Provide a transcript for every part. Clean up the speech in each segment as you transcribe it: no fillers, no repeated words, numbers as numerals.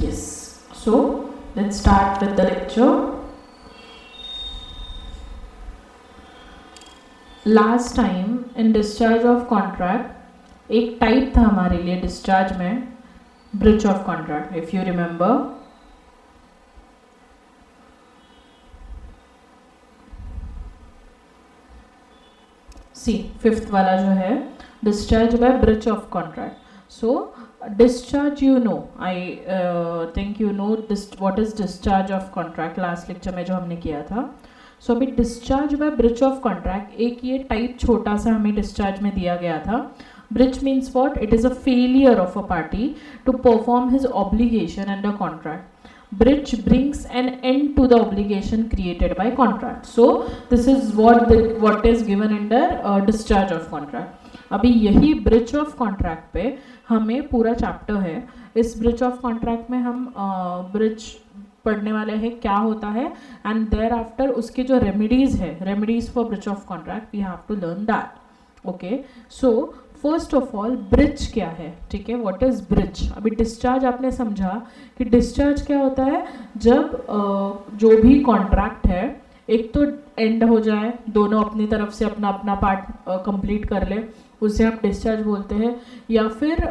Yes. So let's start with the lecture. Last time in discharge of contract एक type था हमारे लिए discharge में, breach of contract, if you remember. C fifth वाला जो है discharge by breach of contract. So discharge, you know, I think you know this what is discharge of contract, last lecture में जो हमने किया था. सो अभी discharge by breach of contract एक ये टाइप छोटा सा हमें डिस्चार्ज में दिया गया था. Breach means what? It is a failure of a party to perform his obligation under contract. Breach brings an end to the obligation created by contract. So this is what is given under discharge of contract. अभी यही breach of contract पे हमें पूरा chapter है. इस breach of contract में हम breach पढ़ने वाले हैं क्या होता है, एंड देयर आफ्टर उसके जो रेमेडीज है, remedies for breach of contract, we have to learn that. Okay, so first of all breach क्या है, ठीक है, व्हाट इज ब्रीच. अभी डिस्चार्ज आपने समझा कि डिस्चार्ज क्या होता है, जब जो भी कॉन्ट्रैक्ट है एक तो एंड हो जाए, दोनों अपनी तरफ से अपना अपना पार्ट कंप्लीट कर ले, उसे हम डिस्चार्ज बोलते हैं. या फिर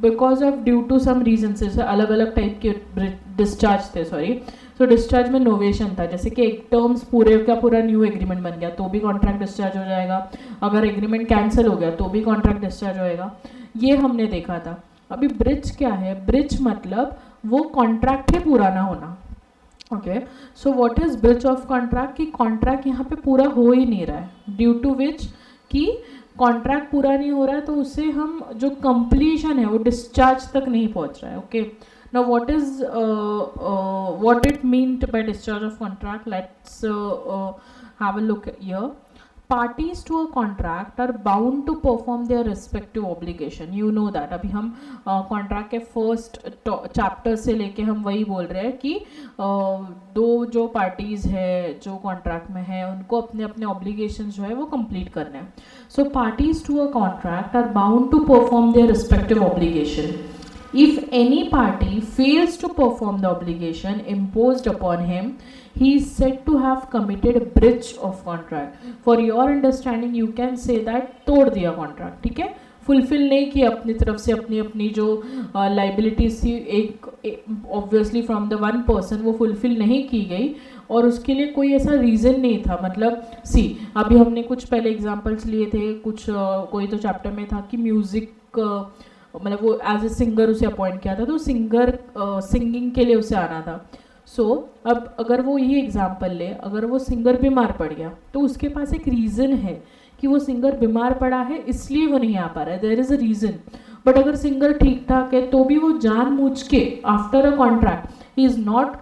because of due to some reason से अलग अलग टाइप के डिस्चार्ज थे, सॉरी. तो डिस्चार्ज में नोवेशन था, जैसे कि एक टर्म्स पूरे का पूरा न्यू एग्रीमेंट बन गया तो भी कॉन्ट्रैक्ट डिस्चार्ज हो जाएगा. अगर एग्रीमेंट कैंसिल हो गया तो भी कॉन्ट्रैक्ट डिस्चार्ज होएगा. ये हमने देखा था. अभी ब्रीच क्या है? ब्रीच मतलब वो कॉन्ट्रैक्ट ही पूरा ना होना. Okay, so what is breach of contract? कि कॉन्ट्रैक्ट यहाँ पे पूरा हो ही नहीं रहा है, ड्यू टू विच कि कॉन्ट्रैक्ट पूरा नहीं हो रहा है, तो उसे हम जो कंप्लीशन है वो डिस्चार्ज तक नहीं पहुँच रहा है. Okay, now what it mean by discharge of contract? Let's have a look here. Parties to a contract are bound to perform their respective obligation. You know that. अभी हम contract के first chapter से लेके हम वही बोल रहे हैं कि दो जो parties है जो contract में है उनको अपने अपने obligations जो है वो complete करने हैं. So parties to a contract are bound to perform their respective obligation. If any party fails to perform the obligation imposed upon him, he is said to have committed breach of contract. For your understanding, you can say that तोड़ दिया contract, ठीक है, fulfil नहीं किया अपनी तरफ से अपनी अपनी जो लाइबिलिटीज थी, एक obviously from the one person वो फुलफिल नहीं की गई और उसके लिए कोई ऐसा रीज़न नहीं था. मतलब सी अभी हमने कुछ पहले एग्जांपल्स लिए थे, कुछ कोई तो चैप्टर में था कि म्यूज़िक मतलब वो एज ए सिंगर उसे अपॉइंट किया था, तो सिंगर सिंगिंग के लिए उसे आना था. सो अब अगर वो यही एग्जांपल ले, अगर वो सिंगर बीमार पड़ गया तो उसके पास एक रीज़न है कि वो सिंगर बीमार पड़ा है इसलिए वो नहीं आ पा रहा है, there is a reason. But अगर सिंगर ठीक ठाक है तो भी वो जानबूझ के after a contract he is not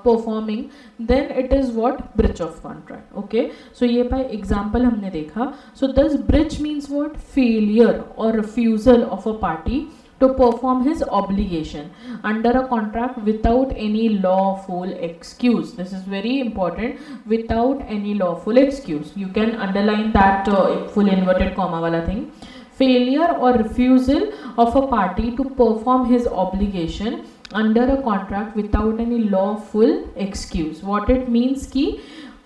performing, then it is what? Breach of contract. Okay, so ये by example हमने देखा. So thus breach means what? Failure or refusal of a party to perform his obligation under a contract without any lawful excuse. This is very important. Without any lawful excuse. You can underline that full inverted comma वाला thing. Failure or refusal of a party to perform his obligation under a contract without any lawful excuse. What it means कि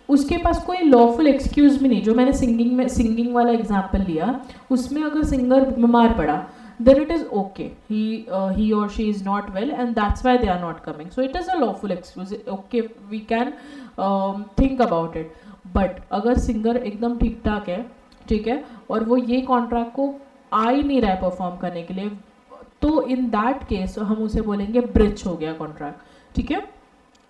उसके पास कोई lawful excuse भी नहीं. जो मैंने singing वाला example लिया उसमें अगर सिंगर बीमार पड़ा then it is okay, he or she is not well and that's why they are not coming. So it is a lawful excuse. Okay, we can think about it. But अगर singer एकदम ठीक ठाक है, ठीक है, और वो ये कॉन्ट्रैक्ट को आ ही नहीं रहा है परफॉर्म करने के लिए, तो इन दैट केस हम उसे बोलेंगे ब्रीच हो गया कॉन्ट्रैक्ट. ठीक है,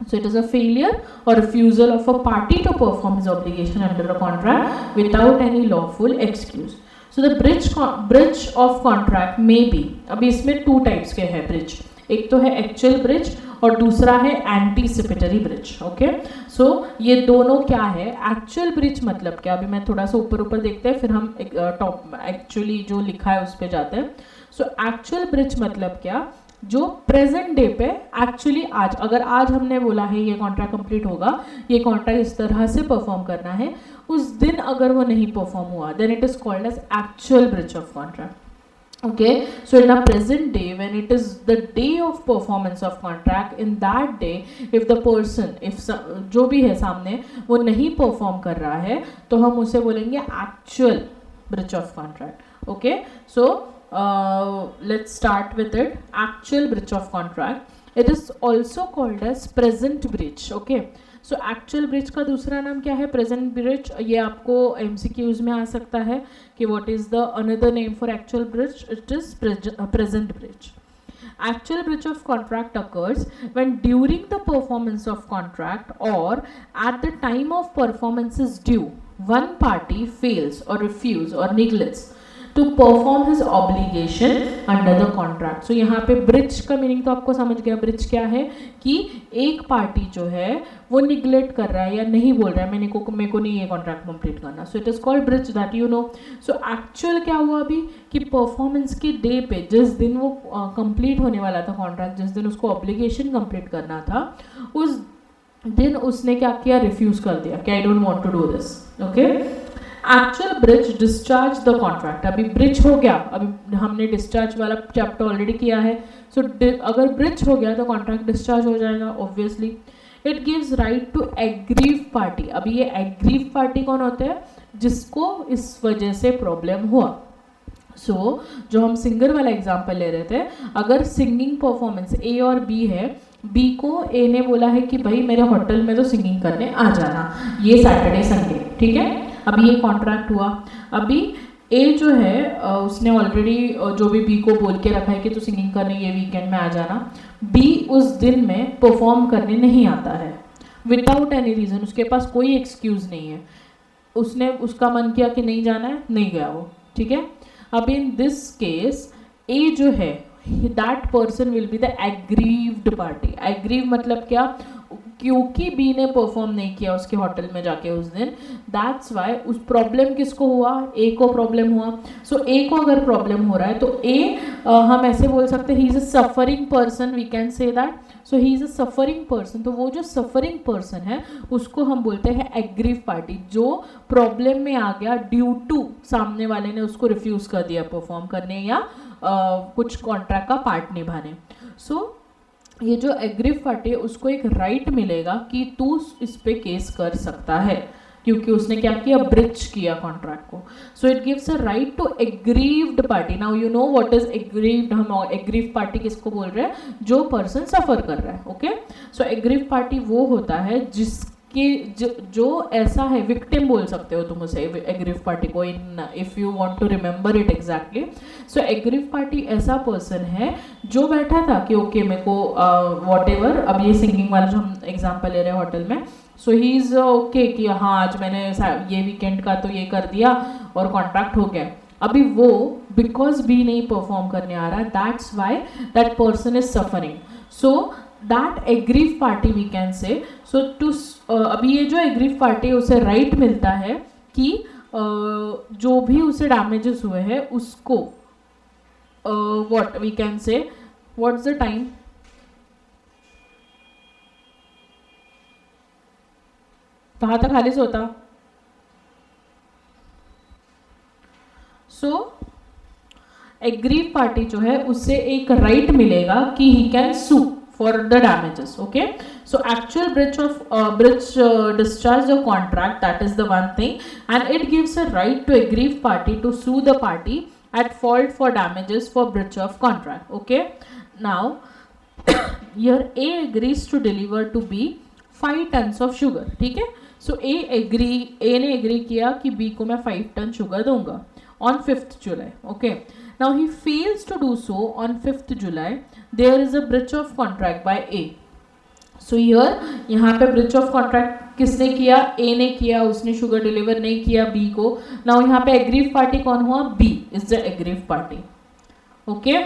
so it is a failure or refusal of a party to perform his obligation under a contract without any lawful excuse. So the breach of contract may be, अभी इसमें two types के हैं breach. एक तो है actual breach और दूसरा है एंटीसिपेटरी ब्रीच. ओके, सो ये दोनों क्या है? एक्चुअल ब्रीच मतलब क्या? अभी मैं थोड़ा सा ऊपर देखते हैं फिर हम टॉप एक्चुअली जो लिखा है उस पर जाते हैं. सो एक्चुअल ब्रीच मतलब क्या? जो प्रेजेंट डे पे एक्चुअली आज, अगर आज हमने बोला है ये कॉन्ट्रैक्ट कंप्लीट होगा, ये कॉन्ट्रैक्ट इस तरह से परफॉर्म करना है, उस दिन अगर वो नहीं परफॉर्म हुआ then it is called as actual breach of contract. Okay, so in a present day, when it is the day of performance of contract, in that day if the person, जो भी है सामने वो नहीं perform कर रहा है तो हम उसे बोलेंगे actual breach of contract. Okay, so let's start with it. Actual breach of contract, it is also called as present breach. Okay, so actual bridge का दूसरा नाम क्या है? Present bridge. ये आपको MCQs में आ सकता है कि what is the another name for actual bridge. It is present bridge. Actual breach of contract occurs when during the performance of contract or at the time of performance is due, one party fails or refuse or neglects to perform his obligation under the contract. So यहाँ पे bridge का meaning तो आपको समझ गया. Bridge क्या है कि एक पार्टी जो है वो निगलेक्ट कर रहा है या नहीं बोल रहा है मेरे को नहीं ये कॉन्ट्रैक्ट कंप्लीट करना. सो it is called bridge, that you know. So actual क्या हुआ अभी कि परफॉर्मेंस के डे पे जिस दिन वो कंप्लीट होने वाला था कॉन्ट्रैक्ट, जिस दिन उसको ऑब्लिगेशन कंप्लीट करना था, उस दिन उसने क्या किया? रिफ्यूज कर दिया कि I don't want to do this. Okay, actual breach discharge the contract. अभी ब्रिज हो गया, अभी हमने डिस्चार्ज वाला चैप्टर ऑलरेडी किया है. सो अगर ब्रिज हो गया तो कॉन्ट्रैक्ट डिस्चार्ज हो जाएगा obviously. It gives right to aggrieve party. अभी ये एग्रीव पार्टी कौन होते हैं? जिसको इस वजह से प्रॉब्लम हुआ. सो जो हम सिंगर वाला एग्जाम्पल ले रहे थे, अगर सिंगिंग परफॉर्मेंस A और B है, B को A ने बोला है कि भाई मेरे होटल में तो सिंगिंग करने आ जाना ये सैटरडे संडे, ठीक है. अभी ये कॉन्ट्रैक्ट हुआ. अभी A जो है उसने ऑलरेडी जो भी B को बोल के रखा है कि तू सिंगिंग करने ये वीकेंड में आ जाना. B उस दिन में परफॉर्म करने नहीं आता है विदाउट एनी रीज़न. उसके पास कोई एक्सक्यूज़ नहीं है. उसने उसका मन किया कि नहीं जाना है, नहीं गया वो, ठीक है. अब इन दिस केस A जो है, that person will be the aggrieved party. Aggrieve मतलब क्या? क्योंकि B ने परफॉर्म नहीं किया उसके होटल में जाके उस दिन, दैट्स वाई उस प्रॉब्लम किसको हुआ? A को प्रॉब्लम हुआ. सो A को अगर प्रॉब्लम हो रहा है तो A हम ऐसे बोल सकते हैं he is a suffering person, we can say that. So he is a suffering person. तो वो जो सफरिंग पर्सन है उसको हम बोलते हैं एग्रीव पार्टी, जो प्रॉब्लम में आ गया ड्यू टू सामने वाले ने उसको रिफ्यूज कर दिया परफॉर्म करने या कुछ कॉन्ट्रैक्ट का पार्ट निभाने. सो ये जो एग्रीव पार्टी है उसको एक राइट मिलेगा कि तू इस पे केस कर सकता है क्योंकि उसने क्या किया? ब्रिच किया कॉन्ट्रैक्ट को. So it gives a right to aggrieved party. Now you know what is aggrieved. हम एग्रीव पार्टी किसको बोल रहे हैं? जो पर्सन सफर कर रहा है. ओके, सो एग्रीव पार्टी वो होता है जिसके जो ऐसा है, विक्टिम बोल सकते हो तुम उसे एग्रीव पार्टी को, in if you want to remember it exactly. So aggrieve party ऐसा पर्सन है जो बैठा था कि ओके मेरे को वॉट एवर, अब ये सिंगिंग वाला जो हम एग्जाम्पल ले रहे हैं होटल में, सो ही इज ओके कि हाँ आज मैंने ये वीकेंड का तो ये कर दिया और कॉन्ट्रैक्ट हो गया. अभी वो बिकॉज B नहीं परफॉर्म करने आ रहा, that's why that person is suffering. So that aggrieve party we can say. So to अभी ये जो एग्रीव पार्टी है उसे राइट मिलता है कि जो भी उसे डैमेजेस हुए हैं उसको what we can say, what's the time? कहाँ तक खाली से होता? सो एग्रीव पार्टी जो है उससे एक राइट मिलेगा कि he can sue for the damages. Okay, so actual breach discharge the contract, that is the one thing, and it gives a right to aggrieved party to sue the party at fault for damages for breach of contract. Okay, now here A agrees to deliver to B 5 tons of sugar. ठीक है, so A ने agree किया कि B को मैं 5 ton sugar दूंगा on 5th July. Okay, now he fails to do so on 5th July. There is a breach of contract by A. So here यहाँ पे breach of contract किसने किया? A ने किया, उसने शुगर डिलीवर नहीं किया B को. Now यहाँ पे aggrieved party कौन हुआ? B is the aggrieved party. Okay,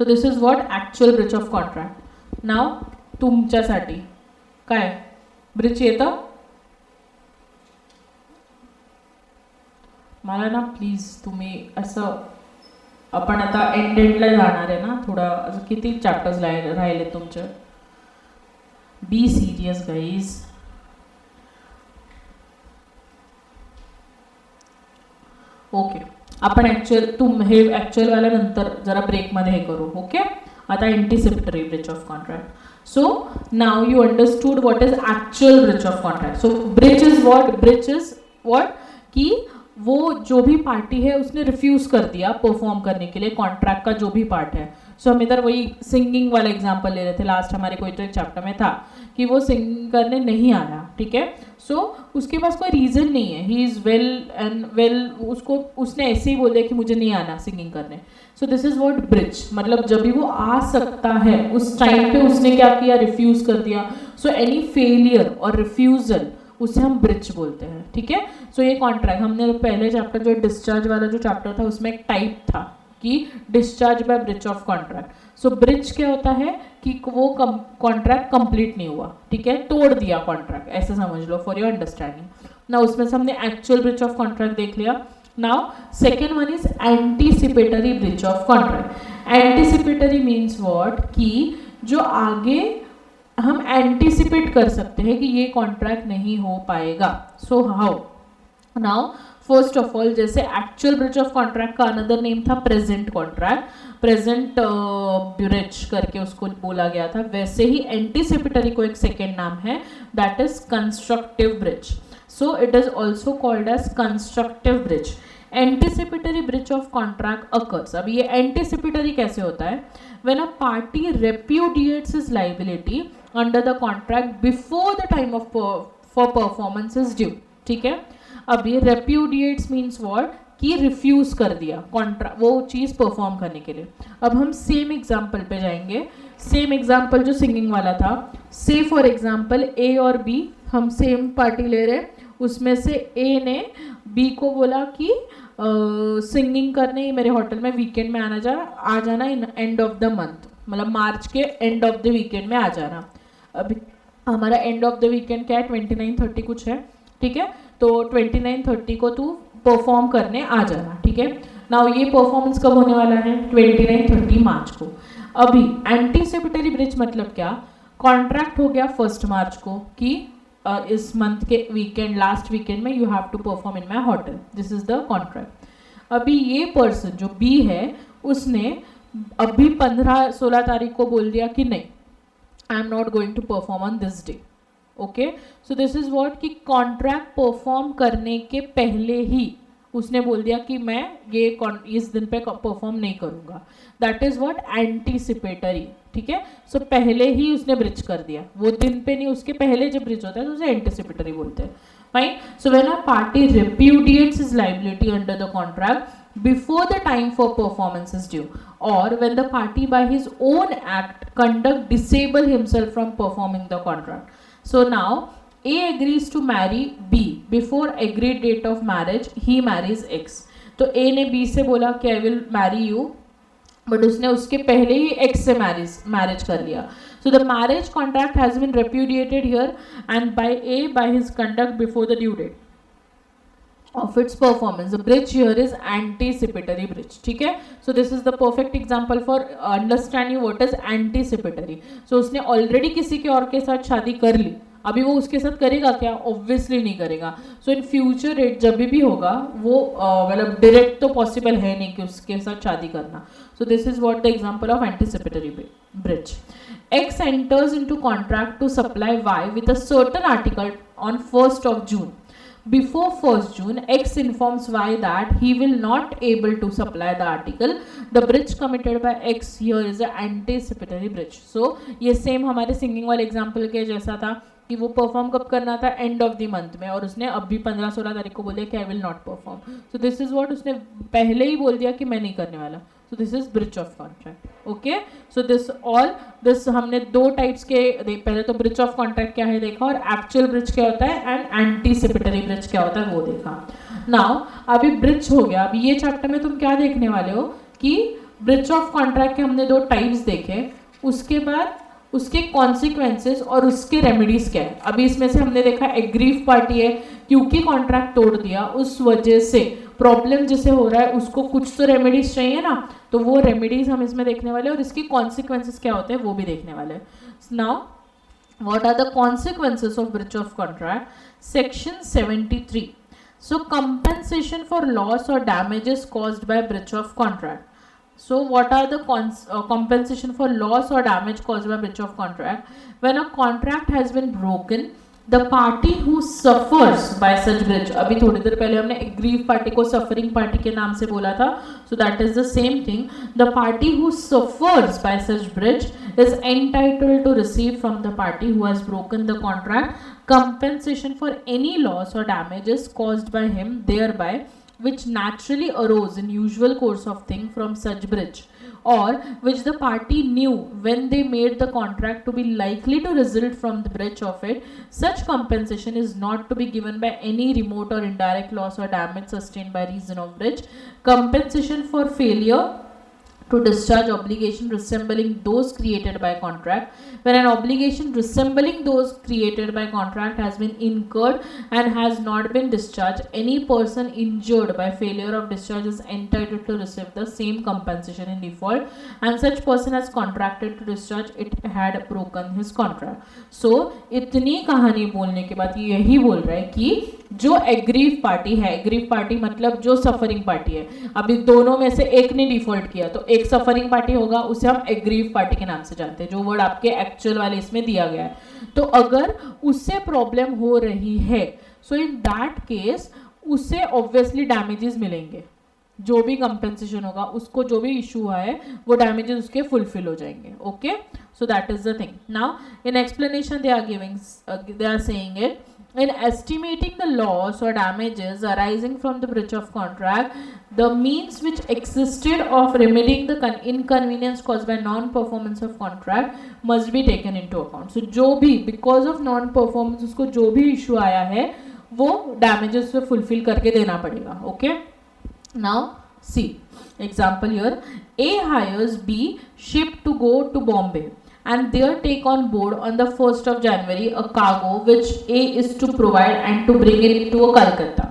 so this is what actual breach of contract. Now तुमच्यासाठी काय ब्रिच येतं? मला ना प्लीज तुम्ही असं, आपण आता एंडेडला जाणार आहे ना, थोडा असं किती चॅप्टर्स राहिले तुमचे. Be serious guys. ओके, आपण तुम हे ॲक्च्युअल वाला नंतर जरा ब्रेकमध्ये हे करू. ओके, आता anticipatory breach of contract. So now you understood what is actual breach of contract. So breach is what? Breach is what? कि वो जो भी पार्टी है उसने रिफ्यूज कर दिया परफॉर्म करने के लिए कॉन्ट्रैक्ट का जो भी पार्ट है. सो हम इधर वही सिंगिंग वाला एग्जांपल ले रहे थे लास्ट हमारे कोई तो एक चैप्टर में था कि वो सिंगिंग करने नहीं आया. ठीक है, सो उसके पास कोई रीज़न नहीं है, ही इज़ वेल उसको उसने ऐसे ही बोल दिया कि मुझे नहीं आना सिंगिंग करने. सो दिस इज व्हाट ब्रिज, मतलब जब भी वो आ सकता है उस टाइम पे उसने क्या किया, रिफ्यूज कर दिया. सो एनी फेलियर और रिफ्यूजल उसे हम ब्रिज बोलते हैं. ठीक है, सो ये कॉन्ट्रैक्ट हमने पहले चैप्टर जो डिस्चार्ज वाला जो चैप्टर था उसमें एक टाइप था कि discharge by breach of contract. So breach क्या होता है कि वो कॉन्ट्रैक्ट कंप्लीट नहीं हुआ. ठीक है, तोड़ दिया कॉन्ट्रैक्ट, ऐसे समझ लो फॉर योर अंडरस्टैंडिंग. ना उसमें से हमने एक्चुअल ब्रिच ऑफ कॉन्ट्रैक्ट देख लिया. Now second one is anticipatory breach of contract. Anticipatory means what, कि जो आगे हम एंटीसिपेट कर सकते हैं कि ये कॉन्ट्रैक्ट नहीं हो पाएगा. So how, now first of all जैसे एक्चुअल ब्रिच ऑफ कॉन्ट्रैक्ट का अनदर नेम था प्रेजेंट कॉन्ट्रैक्ट, प्रेजेंट ब्रिच करके उसको बोला गया था, वैसे ही एंटीसिपेटरी को एक सेकेंड नाम है that is constructive breach. So it is also called as constructive breach. Anticipatory breach of contract occurs. अब ये एंटीसिपेटरी कैसे होता है, when a party repudiates his liability under the contract before the time of for performance is due. ठीक है, अब ये repudiates means what, कि रिफ्यूज कर दिया कॉन्ट्रैक्ट वो चीज़ परफॉर्म करने के लिए. अब हम सेम एग्जाम्पल पे जाएंगे, सेम एग्जाम्पल जो सिंगिंग वाला था. से फॉर एग्जाम्पल ए और बी, हम सेम पार्टी ले रहे हैं, उसमें से ए ने बी को बोला कि सिंगिंग करने मेरे होटल में वीकेंड में आ जाना in end of the month, मतलब मार्च के एंड ऑफ द वीकेंड में आ जाना. अभी हमारा एंड ऑफ द वीकेंड क्या है, 29-30 कुछ है. ठीक है, तो 29-30 को तू परफॉर्म करने आ जाना. ठीक है, नाउ ये परफॉर्मेंस कब होने वाला है, 29-30 मार्च को. अभी एंटीसिपेटरी ब्रिज मतलब क्या, कॉन्ट्रैक्ट हो गया 1 मार्च को कि इस मंथ के वीकेंड लास्ट वीकेंड में you have to perform in my hotel, this is the contract. अभी ये पर्सन जो बी है उसने अभी 15-16 तारीख को बोल दिया कि नहीं, I am not going to perform on this day. Okay, so this is what, कि कॉन्ट्रैक्ट परफॉर्म करने के पहले ही उसने बोल दिया कि मैं ये इस दिन पे परफॉर्म नहीं करूँगा. That is what anticipatory. ठीक है, सो पहले ही उसने ब्रिज कर दिया, वो दिन पे नहीं, उसके पहले जब ब्रिज होता है तो उसे एंटीसिपेटरी बोलते हैं. Fine, so when a party repudiates his liability under the contract before the time for performance is due, or when the party by his own conduct disable himself from performing the contract. So now A agrees to marry B before agreed date of marriage he marries X. तो A ने B से बोला कि I will marry you, but उसने उसके पहले ही X से marriage कर लिया. So the marriage contract has been repudiated here and by A by his conduct before the due date of its performance. The breach here is anticipatory breach. ठीक है, so this is the perfect example for understanding what is anticipatory. So उसने already किसी के और के साथ शादी कर ली, अभी वो उसके साथ करेगा क्या, ऑब्वियसली नहीं करेगा. सो इन फ्यूचर जब भी होगा वो मतलब डायरेक्ट तो पॉसिबल है नहीं कि उसके साथ शादी करना. सो this is what the example of anticipatory bridge. X enters into contract to supply Y with a certain article on 1st of June. Before 1st June, X informs Y that he will not able to supply the article. The breach committed by X here is an anticipatory breach. So ये same हमारे singing वाले example के जैसा था कि वो perform कब करना था, एंड ऑफ द मंथ में, और उसने अभी 15-16 तारीख को बोल दिया कि I will not perform. So this is what, उसने पहले ही बोल दिया कि मैं नहीं करने वाला. So this is breach of contract. Okay, so this हमने 2 टाइप्स के पहले तो ब्रिच ऑफ कॉन्ट्रैक्ट क्या है देखा, और एक्चुअल ब्रिच क्या होता है एंड एंटीसिपेटरी ब्रिच क्या होता है वो देखा. नाउ अभी ब्रिच हो गया. अभी ये चैप्टर में तुम क्या देखने वाले हो कि ब्रिच ऑफ कॉन्ट्रैक्ट के हमने 2 टाइप्स देखे, उसके बाद उसके कॉन्सिक्वेंसेस और उसके रेमेडीज क्या है. अभी इसमें से हमने देखा एग्रीव पार्टी है, क्योंकि कॉन्ट्रैक्ट तोड़ दिया उस वजह से प्रॉब्लम जिसे हो रहा है उसको कुछ तो रेमेडीज चाहिए ना, तो वो रेमेडीज हम इसमें देखने वाले और इसके कॉन्सिक्वेंसेस क्या होते हैं वो भी देखने वाले. Now what are the consequences of breach of contract. Section 73 So compensation for loss or damages caused by breach of contract. So what are the compensation for loss or damage caused by breach of contract? When a contract has been broken, the party who suffers by such breach, अभी थोड़ी देर पहले हमने aggrieved party को suffering party के नाम से बोला था, so that is the same thing. The party who suffers by such breach is entitled to receive from the party who has broken the contract compensation for any loss or damages caused by him thereby, which naturally arose in usual course of thing from such breach, or which the party knew when they made the contract to be likely to result from the breach of it. Such compensation is not to be given by any remote or indirect loss or damage sustained by reason of breach. Compensation for failure to discharge obligation resembling those created by contract. When an obligation resembling those created by contract has been incurred and has not been discharged, any person injured by failure of discharge is entitled to receive the same compensation in default, and such person has contracted to discharge it had broken his contract. So इतनी कहानी बोलने के बाद यही बोल रहा है कि जो एग्रीव पार्टी है, एग्रीव पार्टी मतलब जो सफरिंग पार्टी है, अभी दोनों में से एक ने डिफॉल्ट किया तो एक सफरिंग पार्टी होगा, उसे हम एग्रीव पार्टी के नाम से जानते हैं, जो वर्ड आपके एक्चुअल वाले इसमें दिया गया है. तो अगर उससे प्रॉब्लम हो रही है, सो इन दैट केस उससे ऑब्वियसली डैमेजेस मिलेंगे, जो भी कंपेंसेशन होगा उसको, जो भी इशू हुआ है वो डैमेजेस उसके फुलफिल हो जाएंगे. Okay, so that is the thing. Now in explanation they are saying it, in estimating the loss or damages arising from the breach of contract, the means which existed of remedying the inconvenience caused by non-performance of contract must be taken into account. So जो भी because of non-performance उसको जो भी issue आया है वो damages से fulfill करके देना पड़ेगा. Okay, now see example here. A hires B ship to go to Bombay and there take on board on the 1st of January a cargo which A is to provide and to bring it to Calcutta.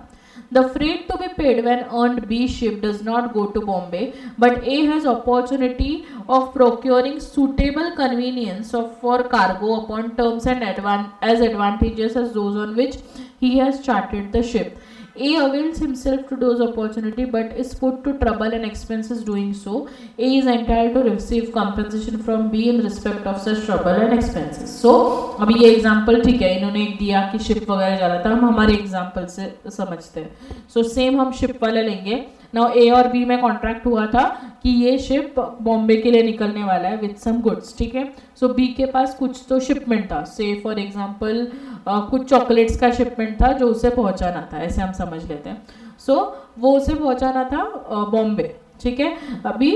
The freight to be paid when earned B ship does not go to Bombay, but A has opportunity of procuring suitable convenience for cargo upon terms and as advantageous as those on which he has chartered the ship. A avails himself to those opportunity but is put to trouble and expenses doing so. A is entitled to receive compensation from B in respect of such trouble and expenses. So अभी ये example ठीक है, इन्होंने एक दिया कि ship वगैरह जा रहा था, हम हमारे एग्जाम्पल से समझते हैं. सो सेम हम शिप वाला लेंगे. नाउ ए और बी में कॉन्ट्रैक्ट हुआ था कि ये शिप बॉम्बे के लिए निकलने वाला है विथ सम गुड्स. ठीक है, सो बी के पास कुछ तो शिपमेंट था, से फॉर एग्जांपल कुछ चॉकलेट्स का शिपमेंट था जो उसे पहुंचाना था, ऐसे हम समझ लेते हैं. सो वो उसे पहुंचाना था बॉम्बे. ठीक है, अभी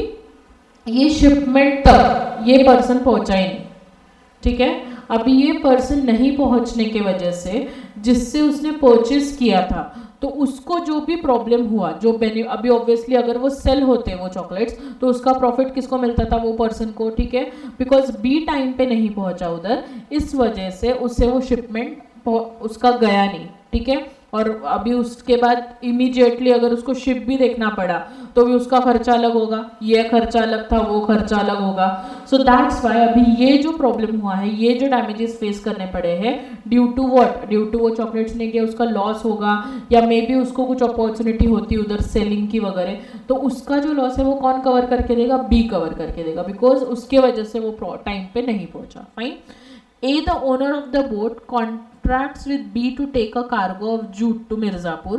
ये शिपमेंट तक ये पर्सन पहुंचा ही नहीं. ठीक है, अभी ये पर्सन नहीं पहुंचने के वजह से जिससे उसने परचेज किया था तो उसको जो भी प्रॉब्लम हुआ, जो अभी ऑब्वियसली अगर वो सेल होते वो चॉकलेट्स तो उसका प्रॉफिट किसको मिलता था, वो पर्सन को. ठीक है, बिकॉज बी टाइम पे नहीं पहुंचा उधर, इस वजह से उससे वो शिपमेंट उसका गया नहीं. ठीक है, और अभी उसके बाद इमीडिएटली अगर उसको शिप भी देखना पड़ा तो भी उसका खर्चा अलग होगा, ये खर्चा अलग था, वो खर्चा अलग होगा. सो दैट्स वाई अभी ये जो प्रॉब्लम हुआ है, ये जो डैमेजेस फेस करने पड़े हैं due to what, due to वो चॉकलेट्स नहीं गया, उसका लॉस होगा, या मे बी उसको कुछ अपॉर्चुनिटी होती उधर सेलिंग की वगैरह, तो उसका जो लॉस है वो कौन कवर करके देगा, बी कवर करके देगा, बिकॉज उसके वजह से वो टाइम पे नहीं पहुंचा. Fine. A, the owner of the boat, contracts with B to take a cargo of jute to Mirzapur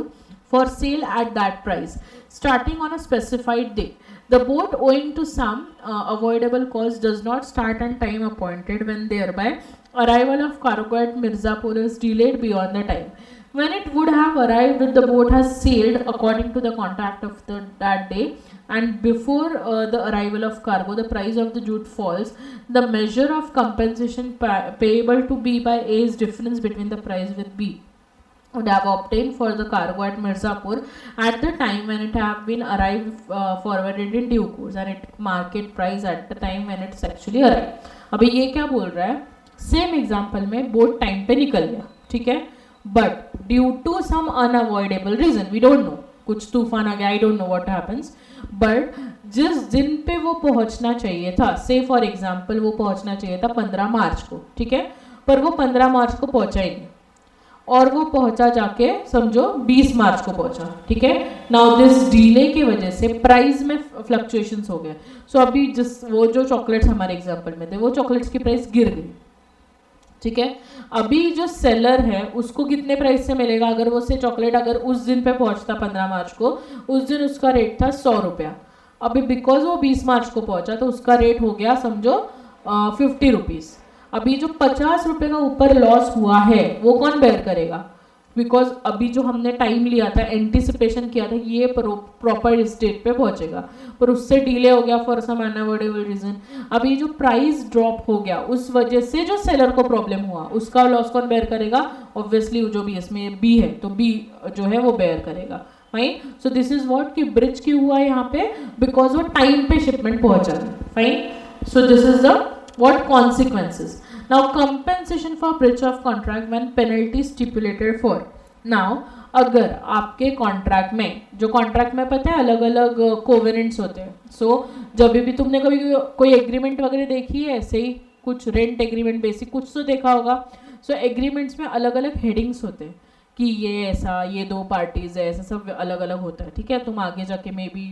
for sale at that price, starting on a specified day. The boat, owing to some avoidable cause, does not start on time appointed, when thereby arrival of cargo at Mirzapur is delayed beyond the time when it would have arrived if the boat has sailed according to the contract of that day. And before the arrival of cargo, the price of the jute falls. The measure of compensation payable to B by A is difference between the price with B would have obtained for the cargo at Mirzapur at the time when it have been arrived forwarded in due course, and it market price at the time when it's actually arrived. अभी ये क्या बोल रहा है, same example में boat time पे निकल गया. ठीक है, but due to some unavoidable reason, we don't know, कुछ तूफान आ गया, I don't know what happens, but जिस दिन पे वो पहुंचना चाहिए था, से फॉर एग्जांपल वो पहुंचना चाहिए था 15 मार्च को. ठीक है, पर वो 15 मार्च को पहुंचा ही नहीं, और वो पहुंचा जाके समझो 20 मार्च को पहुंचा, ठीक है। नाउ दिस डिले की वजह से प्राइस में फ्लक्चुएशंस हो गए। सो अभी जिस वो जो चॉकलेट्स हमारे एग्जांपल में थे वो चॉकलेट्स की प्राइस गिर गई, ठीक है। अभी जो सेलर है उसको कितने प्राइस से मिलेगा, अगर वो से चॉकलेट अगर उस दिन पे पहुंचता 15 मार्च को, उस दिन उसका रेट था 100 रुपया। अभी बिकॉज वो 20 मार्च को पहुंचा तो उसका रेट हो गया समझो 50 रुपीज़। अभी जो 50 रुपये का ऊपर लॉस हुआ है वो कौन बेयर करेगा, बिकॉज अभी जो हमने टाइम लिया था, एंटिसिपेशन किया था कि ये प्रॉपर इस डेट पे पहुंचेगा, पर उससे डिले हो गया फॉर सम अनअवॉइडेबल रीजन। अभी जो प्राइस ड्रॉप हो गया उस वजह से जो सेलर को प्रॉब्लम हुआ उसका लॉस कौन बेयर करेगा, ऑब्वियसली जो भी इसमें बी है तो बी जो है वो बेयर करेगा, fine. So this is what कि ब्रिज क्यों हुआ यहाँ पे, बिकॉज वो टाइम पे शिपमेंट पहुंचा, fine. So this is the what consequences. Now compensation for breach of contract when penalty stipulated for. Now अगर आपके कॉन्ट्रैक्ट में, जो कॉन्ट्रैक्ट में पता है अलग अलग कोवेनेंट्स होते हैं, सो जब भी तुमने कभी कोई एग्रीमेंट वगैरह देखी है ऐसे ही कुछ रेंट एग्रीमेंट बेसिक कुछ तो देखा होगा। सो एग्रीमेंट्स में अलग अलग हेडिंग्स होते हैं कि ये ऐसा, ये दो पार्टीज है, ऐसा सब अलग अलग होता है, ठीक है। तुम आगे जाके maybe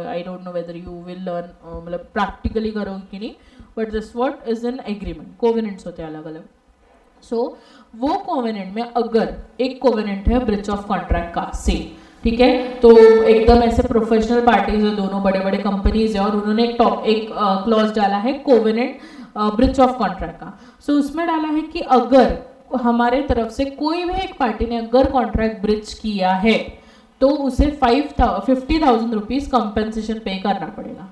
I don't know whether you will learn, मतलब प्रैक्टिकली करोगे कि नहीं, but this what is an agreement, covenants होते हैं अलग अलग। सो वो कोवेनेंट में अगर एक कोवेनेंट है ब्रीच ऑफ कॉन्ट्रैक्ट का से, ठीक है, तो एकदम ऐसे प्रोफेशनल पार्टीज है, दोनों बड़े बड़े कंपनीज है और उन्होंने एक क्लॉज डाला है कोवेनेंट ब्रीच ऑफ कॉन्ट्रैक्ट का। सो उसमें डाला है कि अगर हमारे तरफ से कोई भी एक पार्टी ने अगर कॉन्ट्रैक्ट ब्रीच किया है तो उसे 50,000 रुपीज कंपेंसेशन पे करना पड़ेगा,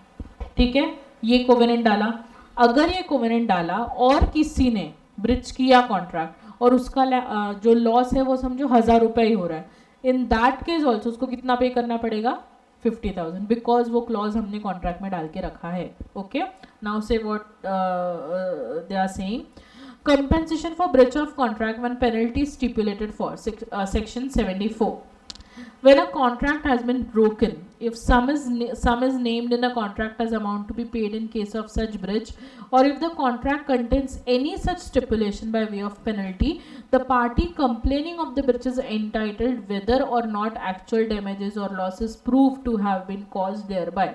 ठीक है। ये कोवेनेंट डाला। अगर ये कोवेनेंट डाला और किसी ने ब्रीच किया कॉन्ट्रैक्ट और उसका जो लॉस है वो समझो 1,000 रुपये ही हो रहा है, इन दैट केस ऑल्सो उसको कितना पे करना पड़ेगा, 50,000, बिकॉज वो क्लॉज हमने कॉन्ट्रैक्ट में डाल के रखा है, okay. Now see what they are saying, compensation for breach of contract when penalty is stipulated for section 74. When a contract has been broken, if sum is named in the contract as amount to be paid in case of such breach, or if the contract contains any such stipulation by way of penalty, the party complaining of the breach is entitled whether or not actual damages or losses proved to have been caused thereby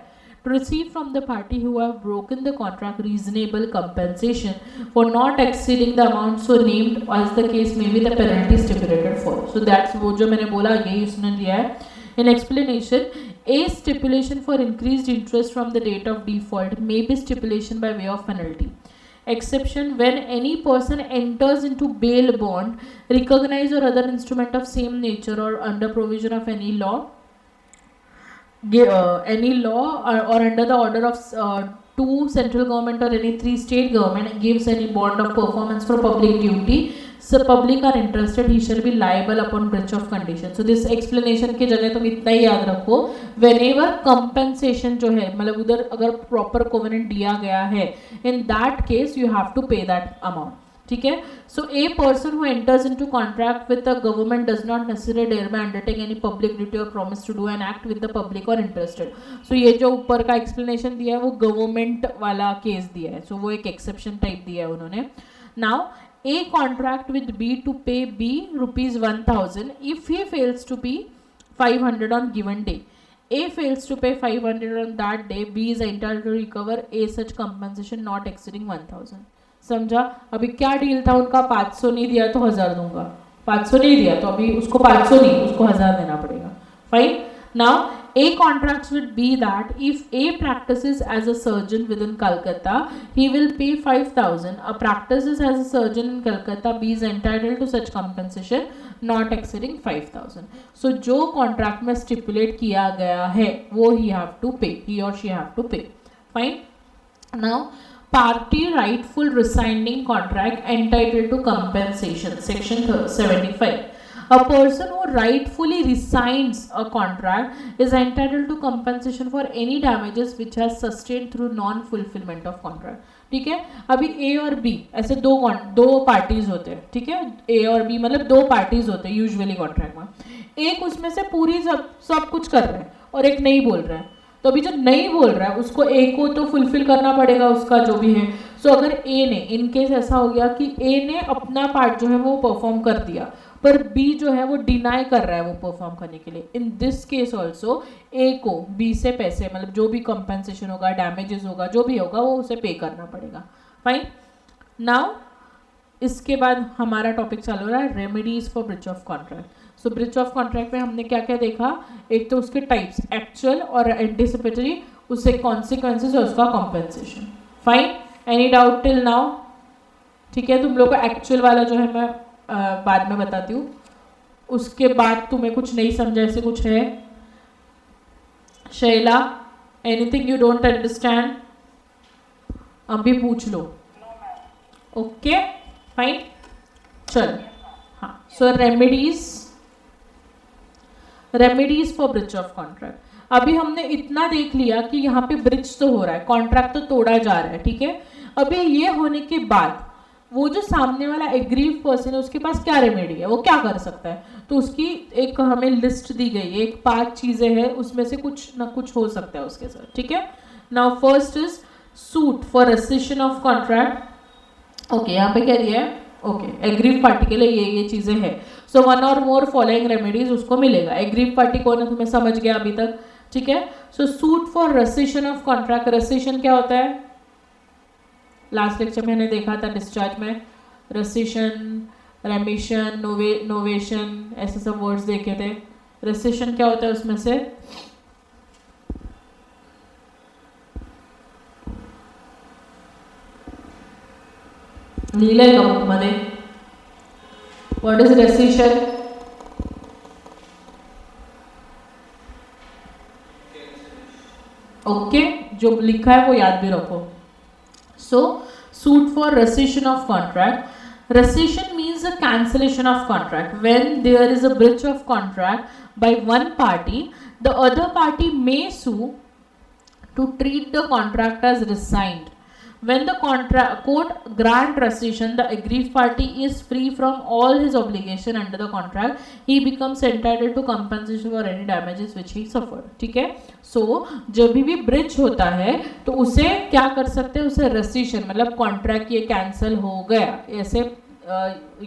to receive from the party who have broken the contract reasonable compensation for not exceeding the amount so named as the case may be the penalty stipulated for. So that's वो जो मैंने बोला यही उसने दिया है in explanation. A stipulation for increased interest from the date of default may be stipulation by way of penalty. Exception when any person enters into bail bond, recognized or other instrument of same nature or under provision of any law or under the order of 2 central government or any 3 state government gives any bond of performance for public duty, so public are interested, he shall be liable upon breach of condition. So this explanation की जगह तुम इतना ही याद रखो, whenever compensation जो है मतलब उधर अगर proper covenant दिया गया है, in that case you have to pay that amount, ठीक है। So a person who enters into contract with the government does not necessary thereby undertake any public duty और promise to do an act with the public और interested. So ये जो ऊपर का explanation दिया है वो गवर्नमेंट वाला केस दिया है, सो वो एक एक्सेप्शन टाइप दिया है उन्होंने। Now a contract with B to pay B ₹1,000 if he fails to pay 500 on given day, A fails to pay 500 on that day, B is entitled to recover A such compensation not exceeding 1,000. समझा। अभी क्या deal था उनका, 500 नहीं दिया तो 1,000 दूंगा, 500 नहीं दिया तो अभी उसको 500 नहीं उसको 1,000 देना पड़ेगा, fine. Now A contracts with B that if A practices as a surgeon within Calcutta, he will pay 5,000. A practices as a surgeon in Calcutta, B is entitled to such compensation not exceeding 5,000. So जो contract में stipulate किया गया है वो he or she have to pay. Fine. Now party rightful resigning contract entitled to compensation, section 75. A person who rightfully resigns a contract is entitled to compensation for any damages which has sustained through non-fulfillment of contract. ठीक है। अभी ए और B ऐसे दो parties होते हैं, ठीक है। ए और बी मतलब 2 पार्टीज होते हैं यूजुअली कॉन्ट्रैक्ट में। एक उसमें से पूरी सब कुछ कर रहा है और एक नहीं बोल रहा है, तो अभी जो नहीं बोल रहा है उसको ए को तो फुलफिल करना पड़ेगा उसका जो भी है। सो अगर ए ने, इन केस ऐसा हो गया कि ए ने अपना पार्ट जो है वो परफॉर्म कर दिया, पर बी जो है वो डिनाई कर रहा है वो परफॉर्म करने के लिए, in this case also a को बी से पैसे मतलब जो भी कंपेंसेशन होगा, डैमेजेस होगा, जो भी होगा वो उसे पे करना पड़ेगा। फाइन। नाउ इसके बाद हमारा टॉपिक चालू रहा है remedies for breach of contract. So breach of contract में हमने क्या क्या देखा, एक तो उसके टाइप्स एक्चुअल और एंटिसिपेटरी, उससे कॉन्सिक्वेंसेज और उसका compensation. Fine, any doubt till now? ठीक है, तुम लोग को एक्चुअल वाला जो है मैं बाद में बताती हूँ, उसके बाद तुम्हें कुछ नहीं समझा ऐसे कुछ है? Shaila, anything you don't understand? अभी पूछ लो। ओके फाइन, चल। हाँ, so remedies for breach of contract. अभी हमने इतना देख लिया कि यहाँ पे ब्रिज तो हो रहा है, कॉन्ट्रैक्ट तो तोड़ा जा रहा है, ठीक है। अभी ये होने के बाद वो जो सामने वाला एग्रीव पर्सन है उसके पास क्या रेमेडी है, वो क्या कर सकता है, तो उसकी एक हमें लिस्ट दी गई है, एक 5 चीजें हैं, उसमें से कुछ ना कुछ हो सकता है उसके साथ, ठीक है। Now first is suit for rescission of contract. Okay, यहाँ पे क्या दिया है? ओके, एग्रीव पार्टी के लिए ये चीजें हैं। सो वन और मोर फॉलोइंग रेमेडीज उसको मिलेगा। एग्रीव पार्टी कौन है तुम्हें समझ गया अभी तक, ठीक है। So suit for rescission of contract, rescission क्या होता है? लास्ट लेक्चर में मैंने देखा था डिस्चार्ज में, रेसिशन, रेमिशन, नोवेशन, ऐसे सब वर्ड्स देखे थे। रेसिशन क्या होता है उसमें से? लिहिलंय का बुक मध्ये? What is rescission? ओके, जो लिखा है वो याद भी रखो। So, suit for rescission of contract. Rescission means a cancellation of contract. When there is a breach of contract by one party, the other party may sue to treat the contract as resigned. When the court grant rescission, the aggrieved party is free from all his obligation under the contract. He becomes entitled to compensation for any damages which he suffered. ठीक है। So जब भी bridge होता है तो उसे क्या कर सकते हैं? उसे रेसिशन मतलब कॉन्ट्रैक्ट ये कैंसिल हो गया ऐसे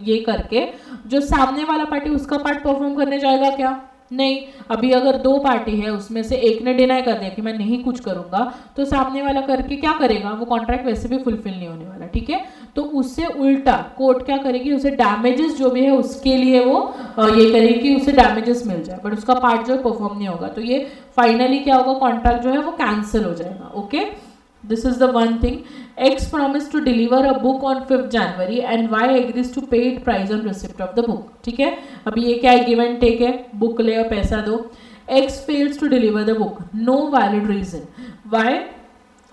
ये करके जो सामने वाला पार्टी उसका पार्ट परफॉर्म करने जाएगा क्या? नहीं। अभी अगर 2 पार्टी है उसमें से एक ने डिनाई कर दिया कि मैं नहीं कुछ करूंगा, तो सामने वाला करके क्या करेगा? वो कॉन्ट्रैक्ट वैसे भी फुलफिल नहीं होने वाला, ठीक है। तो उससे उल्टा कोर्ट क्या करेगी? उसे डैमेजेस जो भी है उसके लिए वो ये करेगी कि उसे डैमेजेस मिल जाए, बट उसका पार्ट जो है परफॉर्म नहीं होगा, तो ये फाइनली क्या होगा? कॉन्ट्रैक्ट जो है वो कैंसिल हो जाएगा। Okay, this is the one thing. X promised to deliver a book on 5th January and Y agrees to pay it price on receipt of the book. ठीक है, अभी ये क्या है? गिव एंड टेक है, book ले और पैसा दो। X fails to deliver the book, no valid reason. Y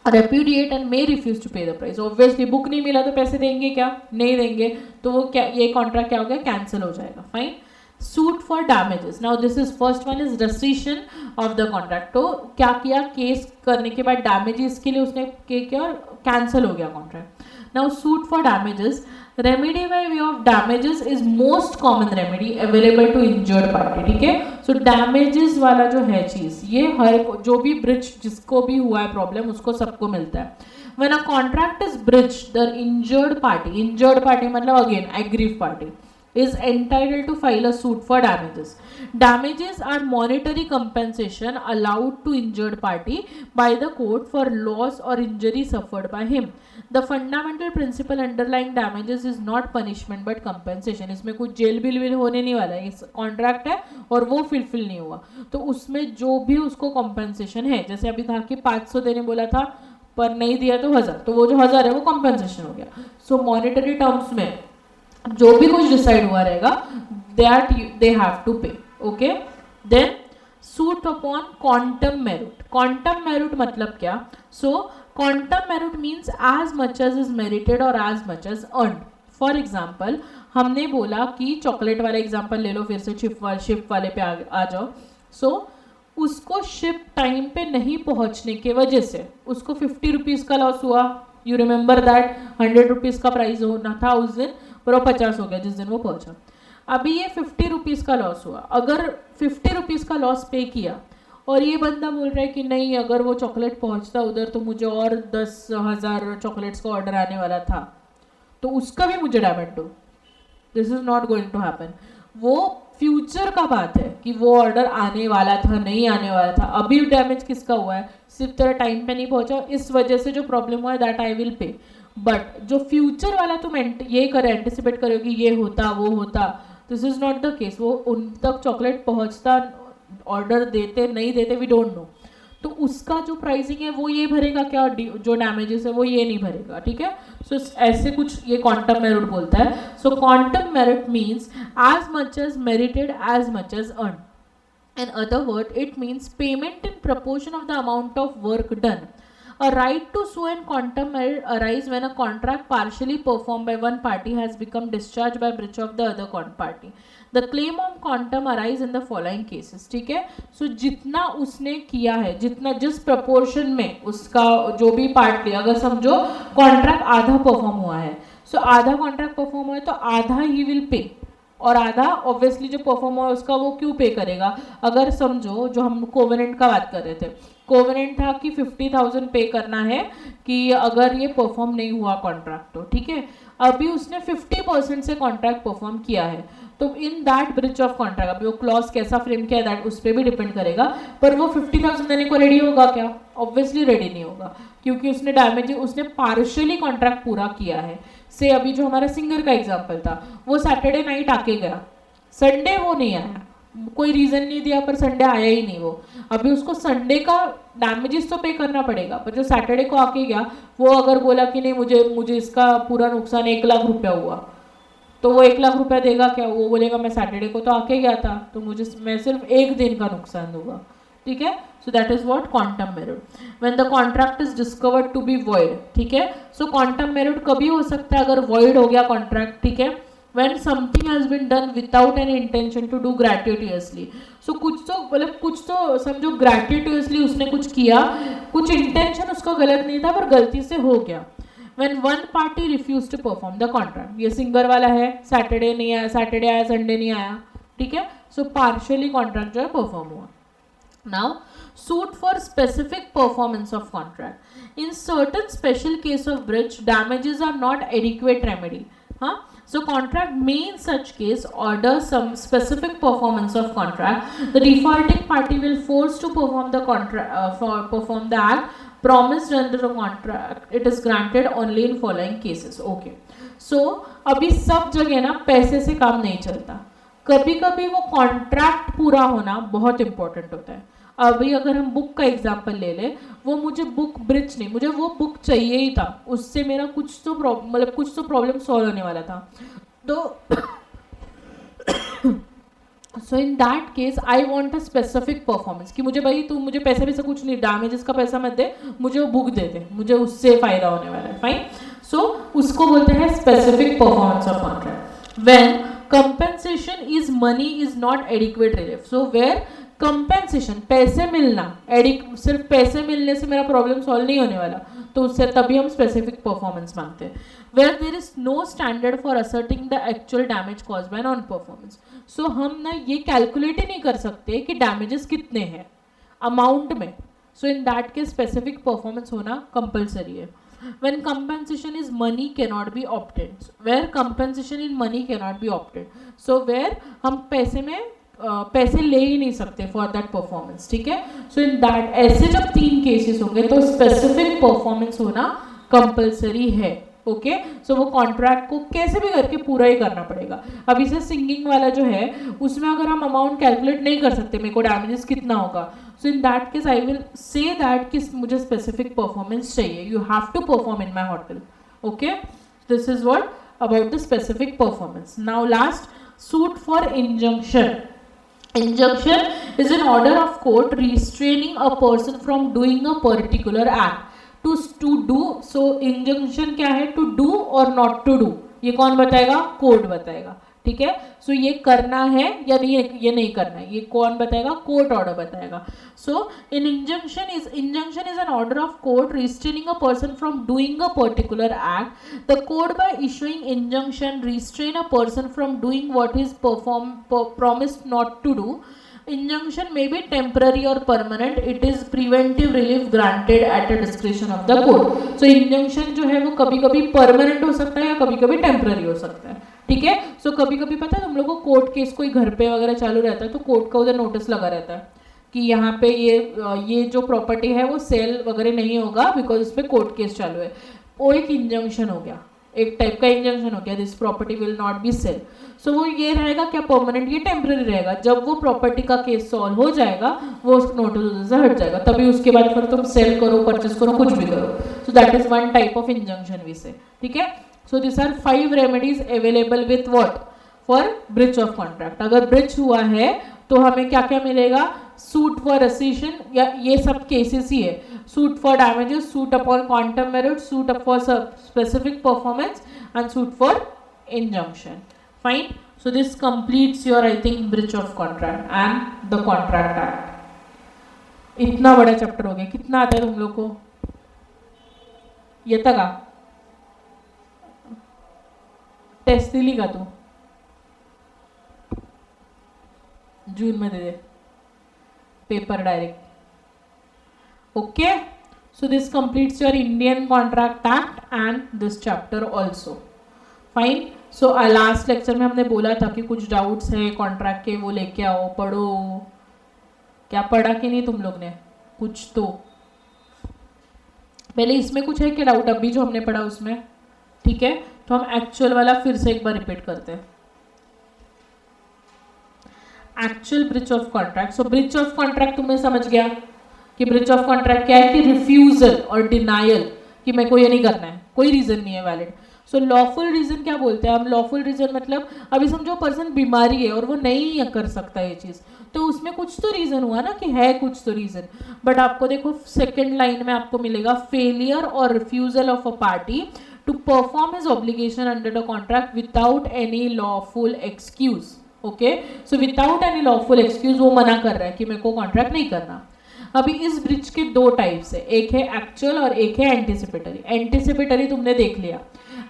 repudiate and may refuse to pay the price. Obviously book नहीं मिला तो पैसे देंगे क्या? नहीं देंगे, तो वो क्या ये कॉन्ट्रैक्ट क्या हो गया? कैंसिल हो जाएगा। Fine. Suit for damages. Now this is first one is rescission of the contract. तो क्या किया? केस करने के बाद डैमेजेस के लिए उसने किया और कैंसिल हो गया contract. Now suit for damages, remedy by way of damages is most common remedy available to injured party. ठीक है, सो डैमेजेस वाला जो है चीज ये हर जो भी ब्रिज जिसको भी हुआ है प्रॉब्लम उसको सबको मिलता है। When a contract is breached, the injured party मतलब again aggrieved party is entitled to file a suit for damages. Damages are monetary compensation allowed to injured party by the court for loss or injury suffered by him. The fundamental principle underlying damages is not punishment but compensation. इसमें कुछ jail bill होने नहीं वाला है, इस contract है और वो फुलफिल नहीं हुआ तो उसमें जो भी उसको कॉम्पेंसेशन है, जैसे अभी कहा कि 500 देने बोला था पर नहीं दिया तो 1000, तो वो जो 1000 है वो कॉम्पेंसेशन हो गया। सो मॉनेटरी टर्म्स में जो भी कुछ डिसाइड हुआ रहेगा that they have to pay. Okay, then suit upon quantum meruit. Quantum meruit मतलब क्या? So quantum merit means as much as is merited और as much as earned. For example हमने बोला कि चॉकलेट वाला एग्जाम्पल ले लो, फिर से शिप वाले पे आ जाओ। सो उसको शिप टाइम पे नहीं पहुंचने के वजह से उसको 50 रुपीज़ का लॉस हुआ। यू रिमेंबर दैट 100 रुपीज़ का प्राइस होना था उस दिन पर वो 50 हो गया जिस दिन वो पहुंचा। अभी ये 50 रुपीज़ का लॉस हुआ। अगर 50 रुपीज़ का लॉस पे किया और ये बंदा बोल रहा है कि नहीं अगर वो चॉकलेट पहुंचता उधर तो मुझे और 10,000 चॉकलेट्स का ऑर्डर आने वाला था, तो उसका भी मुझे डैमेज दो। This is not going to happen. वो फ्यूचर का बात है कि वो ऑर्डर आने वाला था, नहीं आने वाला था। अभी डैमेज किसका हुआ है, सिर्फ तेरा टाइम पे नहीं पहुंचा, इस वजह से जो प्रॉब्लम हुआ है that I will pay. But जो फ्यूचर वाला तुम ये करे, एंटिसिपेट करो कि ये होता वो होता, this is not the case. वो उन तक चॉकलेट पहुंचता, ऑर्डर देते नहीं देते, वी डोंट नो। तो उसका जो प्राइसिंग है वो ये भरेगा क्या, जो डैमेजेस है वो ये नहीं भरेगा, ठीक है। सो ऐसे कुछ ये क्वांटम मेरिट बोलता है। So quantum merit means as much as merited as much as earn. In other words, it means payment in proportion of the amount of work done. A right to sue and quantum merit arise when a contract partially performed by one party has become discharged by breach of the other party. The claim on quantum arise in the following cases, ठीक है। सो जितना उसने किया है, जितना जिस proportion में उसका जो भी पार्ट लिया, अगर समझो कॉन्ट्रैक्ट आधा परफॉर्म हुआ है, सो आधा कॉन्ट्रैक्ट परफॉर्म हुआ है तो आधा ही विल पे, और आधा ऑब्वियसली जो परफॉर्म हुआ उसका वो क्यों पे करेगा। अगर समझो जो हम कोवेनेंट का बात कर रहे थे, कोवेनेंट था कि 50,000 पे करना है कि अगर ये परफॉर्म नहीं हुआ कॉन्ट्रैक्ट तो, ठीक है। अभी उसने 50% से कॉन्ट्रैक्ट परफॉर्म किया है, तो in that breach of contract, अभी वो क्लॉज कैसा फ्रेम किया है दैट उस पर भी डिपेंड करेगा, पर वो 50,000 देने को रेडी होगा क्या, ऑब्वियसली रेडी नहीं होगा, क्योंकि उसने डैमेज, उसने पार्शियली कॉन्ट्रैक्ट पूरा किया है। से अभी जो हमारा सिंगर का एग्जाम्पल था, वो सैटरडे नाइट आके गया, संडे वो नहीं आया, कोई रीजन नहीं दिया, पर संडे आया ही नहीं वो। अभी उसको संडे का डैमेजेस तो पे करना पड़ेगा, पर जो सैटरडे को आके गया वो अगर बोला कि नहीं मुझे इसका पूरा नुकसान 1 लाख रुपया हुआ, तो वो 1 लाख रुपया देगा क्या, वो बोलेगा मैं सैटरडे को तो आके गया था, तो मैं सिर्फ 1 दिन का नुकसान दूंगा, ठीक है। So that is what quantum merit when the contract is discovered to be void, ठीक है। सो क्वांटम मेरिट कभी हो सकता है अगर वॉइड हो गया कॉन्ट्रैक्ट, ठीक है, when something has been done without any intention to do gratuitously. So कुछ तो समझो gratuitously उसने कुछ किया, कुछ intention उसका गलत नहीं था पर गलती से हो गया। When one party refused to perform the contract, ये सिंगर वाला है, सैटरडे नहीं आया, सैटरडे आया संडे नहीं आया, ठीक है। सो पार्शियली कॉन्ट्रैक्ट जो है परफॉर्म हुआ। Now, suit for specific performance of contract. In certain special case of breach, damages are not adequate remedy. So contract may in such case order some specific performance of contract. The defaulting party will force to perform the contract perform the act promised under the contract. It is granted only in following cases. Okay. So अभी सब जगह ना पैसे से काम नहीं चलता, कभी कभी वो कॉन्ट्रैक्ट पूरा होना बहुत इंपॉर्टेंट होता है। अभी अगर हम बुक का एग्जांपल ले लें, वो मुझे बुक ब्रिज नहीं, मुझे वो बुक चाहिए ही था, उससे मेरा कुछ तो प्रॉब्लम सॉल्व होने वाला था, तो so in that case I want a specific performance कि मुझे भाई तू मुझे पैसे से कुछ नहीं, डैमेजेस का पैसा मत दे, मुझे वो बुक दे दे, मुझे उससे फायदा होने वाला है, फाइन। सो उसको बोलते हैं specific performance of contract. When compensation is money is not adequate relief, so where compensation पैसे मिलना, सिर्फ पैसे मिलने से मेरा प्रॉब्लम सॉल्व नहीं होने वाला, तो उससे तभी हम स्पेसिफिक परफॉर्मेंस मांगते हैं। Where there is no standard for ascertaining the actual damage cause by non performance. So हम ना ये कैलकुलेट ही नहीं कर सकते कि डैमेजेस कितने हैं अमाउंट में, so in that case specific performance होना कंपल्सरी है। When compensation is money cannot be obtained, where compensation in money cannot be obtained, so where हम पैसे ले ही नहीं सकते फॉर दैट परफॉर्मेंस, ठीक है। सो इन दैट ऐसे जब 3 केसेस होंगे तो स्पेसिफिक परफॉर्मेंस होना कंपलसरी है, ओके। सो वो कॉन्ट्रैक्ट को कैसे भी करके पूरा ही करना पड़ेगा। अब इसे सिंगिंग वाला जो है उसमें अगर हम अमाउंट कैलकुलेट नहीं कर सकते मेरे को डैमेजेस कितना होगा, so in that case I will say that कि मुझे स्पेसिफिक परफॉर्मेंस चाहिए, you have to perform in my hotel, okay. This is what about the specific performance. Now last, suit for injunction. Injunction is an order of court restraining a person from doing a particular act. To do, so injunction क्या है, to do or not to do, ये कौन बताएगा, court बताएगा, ठीक है। सो ये करना है या नहीं, ये नहीं करना है, ये कौन बताएगा, कोर्ट ऑर्डर बताएगा। So in injunction is an order of court restraining a person from doing a particular act. The court by issuing injunction restrain a person from doing what is promised not to do. Injunction may be temporary or permanent. It is preventive relief granted at a discretion of the court. So injunction जो है वो कभी कभी permanent हो सकता है या कभी कभी temporary हो सकता है, ठीक है। सो कभी कभी पता है तुम लोग को कोर्ट केस कोई घर पे वगैरह चालू रहता है तो कोर्ट का उधर नोटिस लगा रहता है कि यहाँ पे ये जो प्रॉपर्टी है वो सेल वगैरह नहीं होगा बिकॉज इस पर कोर्ट केस चालू है। वो एक इंजंक्शन हो गया, एक टाइप का इंजंक्शन हो गया, this property will not be sale. So वो ये रहेगा क्या परमानेंट, ये टेम्पररी रहेगा। जब वो प्रॉपर्टी का केस सॉल्व हो जाएगा वो उस नोटिस से हट जाएगा, तभी उसके बाद फिर तुम सेल करो, परचेस करो, कुछ भी करो। So that is one type of injunction we say, ठीक है। So this are 5 remedies available with what, for breach of contract. अगर ब्रीच हुआ है तो हमें क्या क्या मिलेगा, सूट फॉर रेसिशन, या ये सब केसेस ही है, suit for damages, suit upon quantum merit, suit up for specific performance and suit for injunction. Fine. So this completes your I think breach of contract and the contract act. इतना बड़ा chapter हो गया, कितना आता है तुम लोग को ये तक? आ टेस्ट दिली का तू जून में दे दे paper direct. Okay, so this completes your Indian contract act and this chapter also. Fine. So last lecture में हमने बोला था कि कुछ डाउट्स है कॉन्ट्रैक्ट के, वो लेके आओ, पढ़ो। क्या पढ़ा कि नहीं तुम लोग ने? कुछ तो पहले इसमें कुछ है क्या डाउट अभी जो हमने पढ़ा उसमें? ठीक है, तो हम एक्चुअल वाला फिर से एक बार रिपीट करते हैं। Actual breach of contract. So breach of contract तुम्हें समझ गया कि ब्रीच ऑफ कॉन्ट्रैक्ट क्या है, कि रिफ्यूजल और डिनायल, कि मेरे को ये नहीं करना है, कोई रीजन नहीं है वैलिड। सो लॉफुल रीजन क्या बोलते हैं हम? लॉफुल रीजन मतलब अभी समझो पर्सन बीमारी है और वो नहीं कर सकता ये चीज, तो उसमें कुछ तो रीजन हुआ ना, कि है कुछ तो रीजन। बट आपको देखो सेकेंड लाइन में आपको मिलेगा फेलियर और refusal of a party to perform his obligation under the contract without any lawful excuse. Okay, so without any lawful excuse वो मना कर रहा है कि मेरे को कॉन्ट्रैक्ट नहीं करना। अभी इस ब्रिज के दो टाइप्स है, एक है एक्चुअल और एक है एंटिसिपेटरी। एंटिसिपेटरी तुमने देख लिया।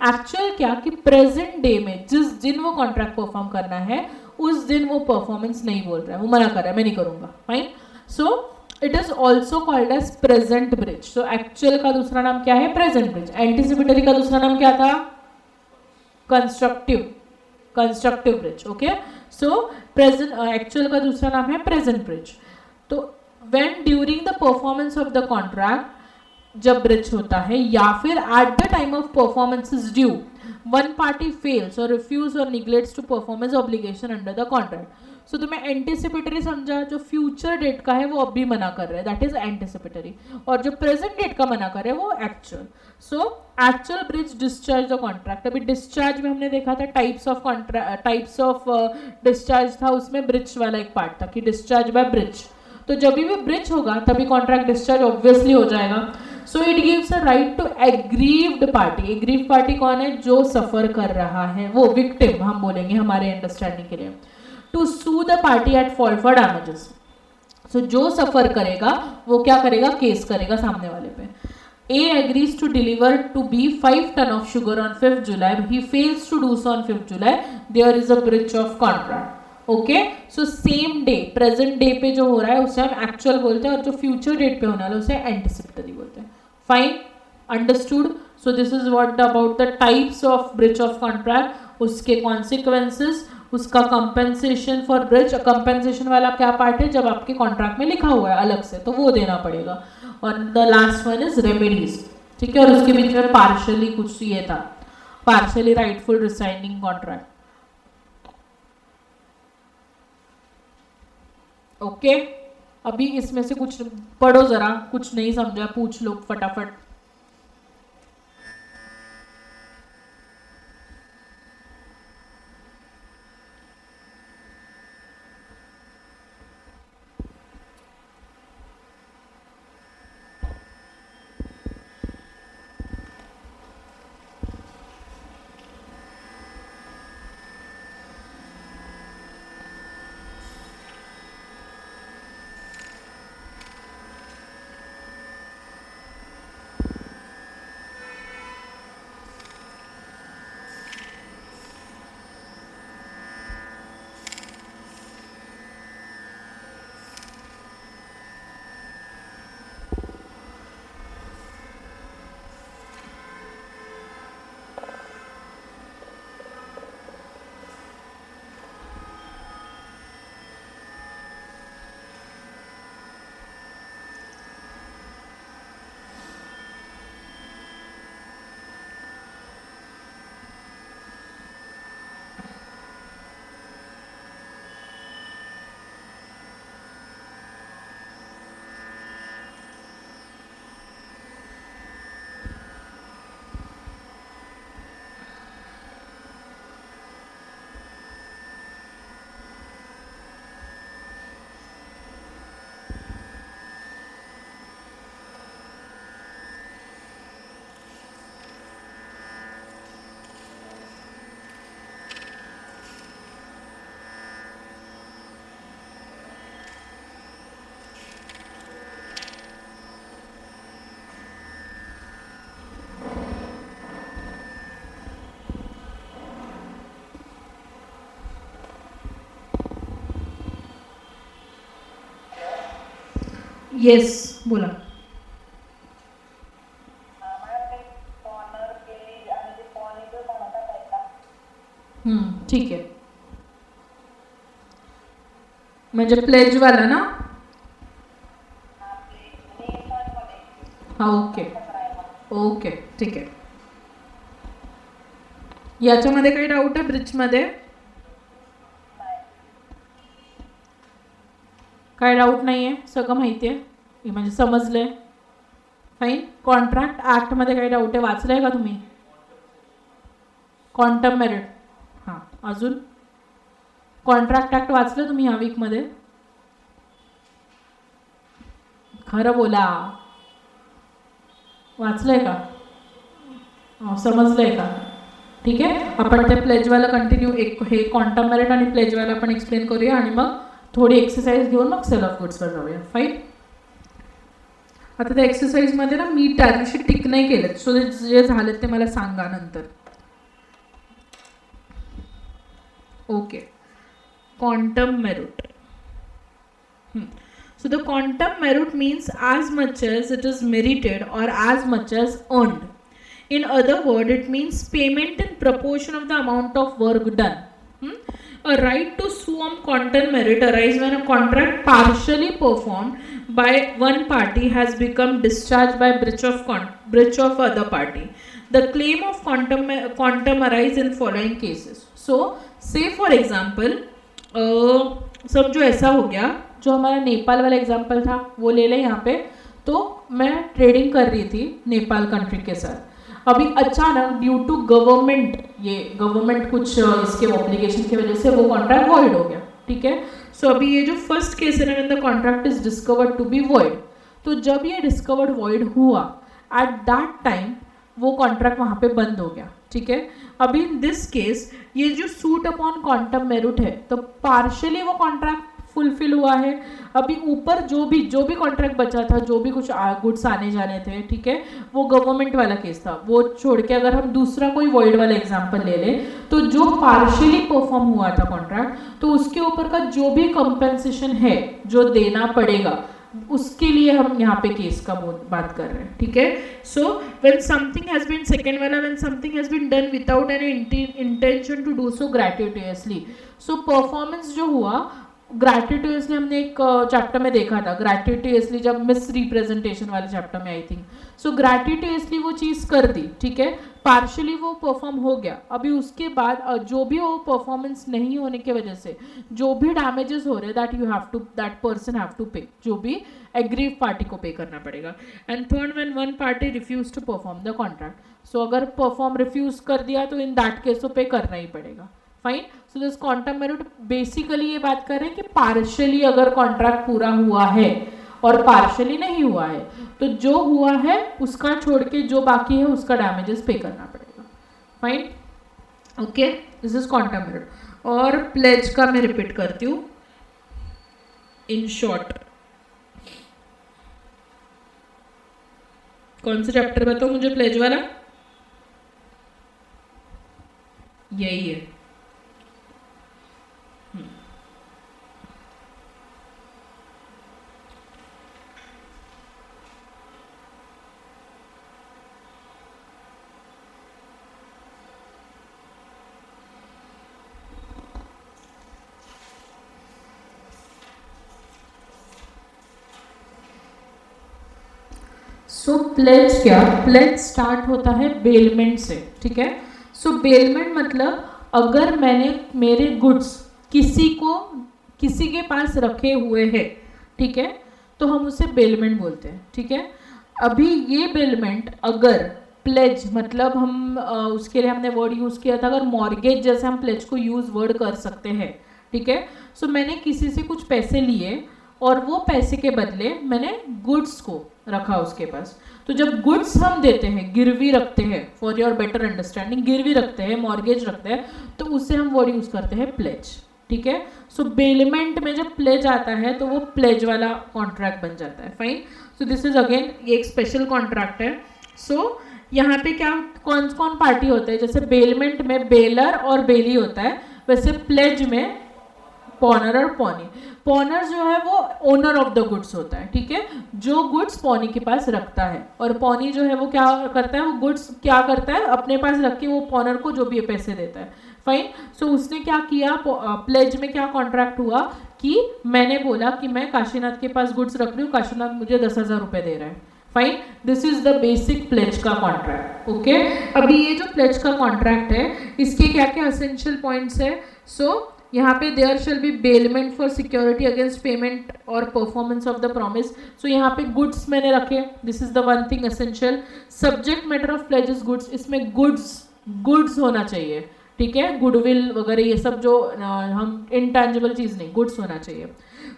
एक्चुअल क्या, कि प्रेजेंट डे में जिस दिन वो कॉन्ट्रैक्ट परफॉर्म करना है उस दिन वो परफॉर्मेंस नहीं बोल रहा है, वो मना कर रहा है, मैं नहीं करूंगा। Fine. So it is also called as present breach. So actual का दूसरा नाम क्या है? Present bridge. एंटिसिपेटरी का दूसरा नाम क्या था? Constructive breach. Okay, so present actual का दूसरा नाम है प्रेजेंट ब्रिज। तो when during the performance of the contract, जब ब्रिज होता है या फिर at the time of performance is due, one party fails और रिफ्यूज और neglects to perform his obligation under the contract. So तुम्हें एंटिसिपेटरी समझा, जो फ्यूचर डेट का है वो अभी मना कर रहा है, दैट इज एंटिसिपेटरी, और जो प्रेजेंट डेट का मना कर रहा है वो actual. So actual breach discharge the contract. अभी डिस्चार्ज में हमने देखा था टाइप्स ऑफ डिस्चार्ज था, उसमें ब्रिज वाला एक पार्ट था कि डिस्चार्ज बाय ब्रिज। तो जब भी ब्रिज होगा तभी कॉन्ट्रैक्ट डिस्चार्ज ऑब्वियसली हो जाएगा। So it gives a right to aggrieved party. Aggrieved party कौन है? जो सफर कर रहा है, वो विक्टिम हम बोलेंगे हमारे अंडरस्टैंडिंग के लिए, to sue the party at fault for damages. So जो सफर करेगा वो क्या करेगा? केस करेगा सामने वाले पे। A agrees to deliver to B 5 ton of sugar on 5th July. He fails to do so on 5th July. There is a breach of contract. Okay, so same day, present day पे जो हो रहा है उसे हम actual बोलते हैं, और जो फ्यूचर डेट पे होने वाला है उसे एंटिसिपेटरी बोलते हैं। Fine, understood. So this is what about the types of breach of contract, उसके कॉन्सिक्वेंसेस, उसका कंपेंसेशन फॉर ब्रिच। कंपेंसेशन वाला क्या पार्ट है? जब आपके कॉन्ट्रैक्ट में लिखा हुआ है अलग से तो वो देना पड़ेगा। और the last one is remedies, ठीक है। और उसके बीच में पार्शियली कुछ ये था, पार्शियली राइटफुल रिसाइनिंग कॉन्ट्रैक्ट। ओके, अभी इसमें से कुछ पढ़ो जरा, कुछ नहीं समझा पूछ लो फटाफट। येस बोला. ठीक आहे. म्हणजे प्लेज वाला ना. हा ओके ओके ठीक आहे. याच्यामध्ये काही डाऊट आहे ब्रिजमध्ये? काय डाऊट नाही आहे, सगळं माहिती आहे म्हणजे समजलंय. फाईन. कॉन्ट्रॅक्ट ॲक्टमध्ये काही डाऊट आहे, वाचलंय का तुम्ही? Quantum merit. हां अजून कॉन्ट्रॅक्ट ॲक्ट वाचलं तुम्ही ह्या वीकमध्ये? खरं बोला, वाचलंय का? समजलंय का? ठीक आहे. आपण ते प्लेजवाला कंटिन्यू एक हे क्वांटम मेरिट आणि प्लेजवाला आपण एक्सप्लेन करूया आणि मग थोडी एक्सरसाइज घेऊन मग सेल ऑफ गुड्सवर जाऊया. फाईन. आता त्या एक्सरसाइजमध्ये ना मी त्या दिवशी टिक नाही केलं, सो जे झालं ते मला सांगा नंतर. Okay. Quantum merit. So the quantum merit means as much as it is merited or as much as earned. In other words, it means payment in proportion of the amount of work done. A right to sue on quantum merit arises when a contract partially performed by one party has become discharged by breach of other party. The claim of quantum arises in following cases. So, say for example, समझो ऐसा हो गया, जो हमारा नेपाल वाला example था वो ले लें यहाँ पे. तो मैं ट्रेडिंग कर रही थी नेपाल कंट्री के साथ. अभी अचानक ड्यू टू गवर्नमेंट, ये गवर्नमेंट कुछ इसके ऑब्लिगेशन की वजह से वो कॉन्ट्रैक्ट वॉइड हो गया. ठीक है. सो अभी ये जो फर्स्ट केस है when the contract is discovered to be void, तो जब ये डिस्कवर्ड वॉइड हुआ एट दैट टाइम वो कॉन्ट्रैक्ट वहाँ पे बंद हो गया. ठीक है. अभी इन दिस केस ये जो सूट अपॉन क्वांटम मेरिट है तो पार्शियली वो कॉन्ट्रैक्ट फुलफिल हुआ है. अभी ऊपर जो भी कॉन्ट्रैक्ट बचा था, जो भी कुछ गुड्स आने जाने थे, ठीक है, वो गवर्नमेंट वाला केस था. वो छोड़ के अगर हम दूसरा कोई वॉइड वाला एग्जांपल ले लें तो जो पार्शियली परफॉर्म हुआ था कॉन्ट्रैक्ट, तो उसके ऊपर का जो भी कंपेंसेशन है जो देना पड़ेगा उसके लिए हम यहाँ पे केस का बात कर रहे हैं. ठीक है. So when something has been second वाला, when something has been done without any intention to do so gratuitously. So performance जो हुआ ग्रेट्युइटियसली हमने एक चैप्टर में देखा था, ग्रेट्युइटियसली जब मिस रिप्रेजेंटेशन वाले चैप्टर में आई थिंक. सो ग्रेट्युइटियसली वो चीज़ कर दी. ठीक है. पार्शियली वो परफॉर्म हो गया. अभी उसके बाद जो भी वो परफॉर्मेंस नहीं होने की वजह से जो भी डैमेजेस हो रहे दैट पर्सन हैव टू पे, जो भी एग्रीव पार्टी को पे करना पड़ेगा. And third, when one party refuse to perform the contract, so अगर परफॉर्म रिफ्यूज कर दिया तो इन दैट केस तो पे करना ही पड़ेगा. Fine. So this quantum merit basically ये बात कर रहे हैं कि पार्शियली अगर कॉन्ट्रैक्ट पूरा हुआ है और पार्शियली नहीं हुआ है तो जो हुआ है उसका छोड़ के जो बाकी है उसका डैमेजेस पे करना पड़ेगा. Fine. Okay. This is quantum merit. और प्लेज का मैं रिपीट करती हूँ इन शॉर्ट. कौन सा चैप्टर बताओ मुझे प्लेज वाला? यही है. सो प्लेज क्या? प्लेज स्टार्ट होता है बेलमेंट से. ठीक है. सो बेलमेंट मतलब अगर मैंने मेरे गुड्स किसी के पास रखे हुए हैं, ठीक है, तो हम उसे बेलमेंट बोलते हैं. ठीक है. अभी ये बेलमेंट अगर प्लेज मतलब हम उसके लिए हमने वर्ड यूज़ किया था, अगर मॉर्गेज जैसे हम प्लेज को यूज़ वर्ड कर सकते हैं. ठीक है. सो मैंने किसी से कुछ पैसे लिए और वो पैसे के बदले मैंने गुड्स को रखा उसके पास. तो जब गुड्स हम देते हैं, गिरवी रखते हैं, फॉर योर बेटर अंडरस्टैंडिंग, गिरवी रखते हैं, मॉर्गेज रखते हैं, तो उससे हम वर्ड यूज़ करते हैं प्लेज. ठीक है. सो बेलमेंट में जब प्लेज आता है तो वो प्लेज वाला कॉन्ट्रैक्ट बन जाता है. Fine. So this is again ये एक स्पेशल कॉन्ट्रैक्ट है. सो यहाँ पे क्या कौन कौन पार्टी होते हैं? जैसे बेलमेंट में बेलर और बेली होता है, वैसे प्लेज में पॉनर और पॉनी। पॉनर जो है वो ओनर ऑफ द गुड्स होता है, ठीक है, जो गुड्स पॉनी के पास रखता है, और पॉनी जो है वो क्या करता है, वो गुड्स क्या करता है अपने पास रख के वो पॉनर को जो भी पैसे देता है। फाइन। सो उसने क्या किया, प्लेज में क्या कॉन्ट्रैक्ट हुआ कि मैंने बोला कि मैं काशीनाथ के पास गुड्स रख रही हूँ, काशीनाथ मुझे 10,000 रुपये दे रहा है। Fine, this is the basic pledge का कॉन्ट्रैक्ट। ओके, अभी ये जो प्लेज का कॉन्ट्रैक्ट है इसके क्या क्या एसेंशियल पॉइंट्स है। सो यहाँ पे there shall be bailment for security against payment और performance of the promise. So यहाँ पे गुड्स मैंने रखे, this is the one thing essential. Subject matter of pledges goods, इसमें गुड्स होना चाहिए, ठीक है, गुडविल वगैरह ये सब जो हम इनटैंजिबल चीज नहीं, गुड्स होना चाहिए।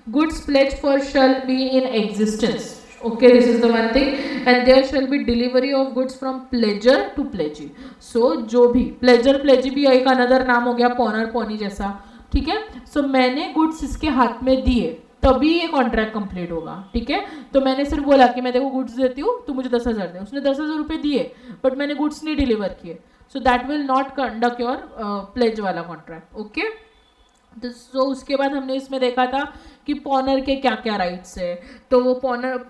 Goods pledge for shall be in existence, okay, this is the one thing, and there shall be delivery of goods from pledger to pledgee। so जो भी प्लेजर प्लेजी भी एक अनदर नाम हो गया पॉनर पॉनी जैसा, ठीक है। सो मैंने गुड्स इसके हाथ में दिए तभी ये कॉन्ट्रैक्ट कंप्लीट होगा, ठीक है। तो मैंने सिर्फ बोला कि मैं देखो गुड्स देती हूँ तो मुझे 10,000 दे, उसने 10,000 रुपये दिए बट मैंने गुड्स नहीं डिलीवर किए, so that will not conduct your pledge वाला कॉन्ट्रैक्ट। ओके, तो उसके बाद हमने इसमें देखा था कि पॉनर के क्या क्या राइट्स है, तो वो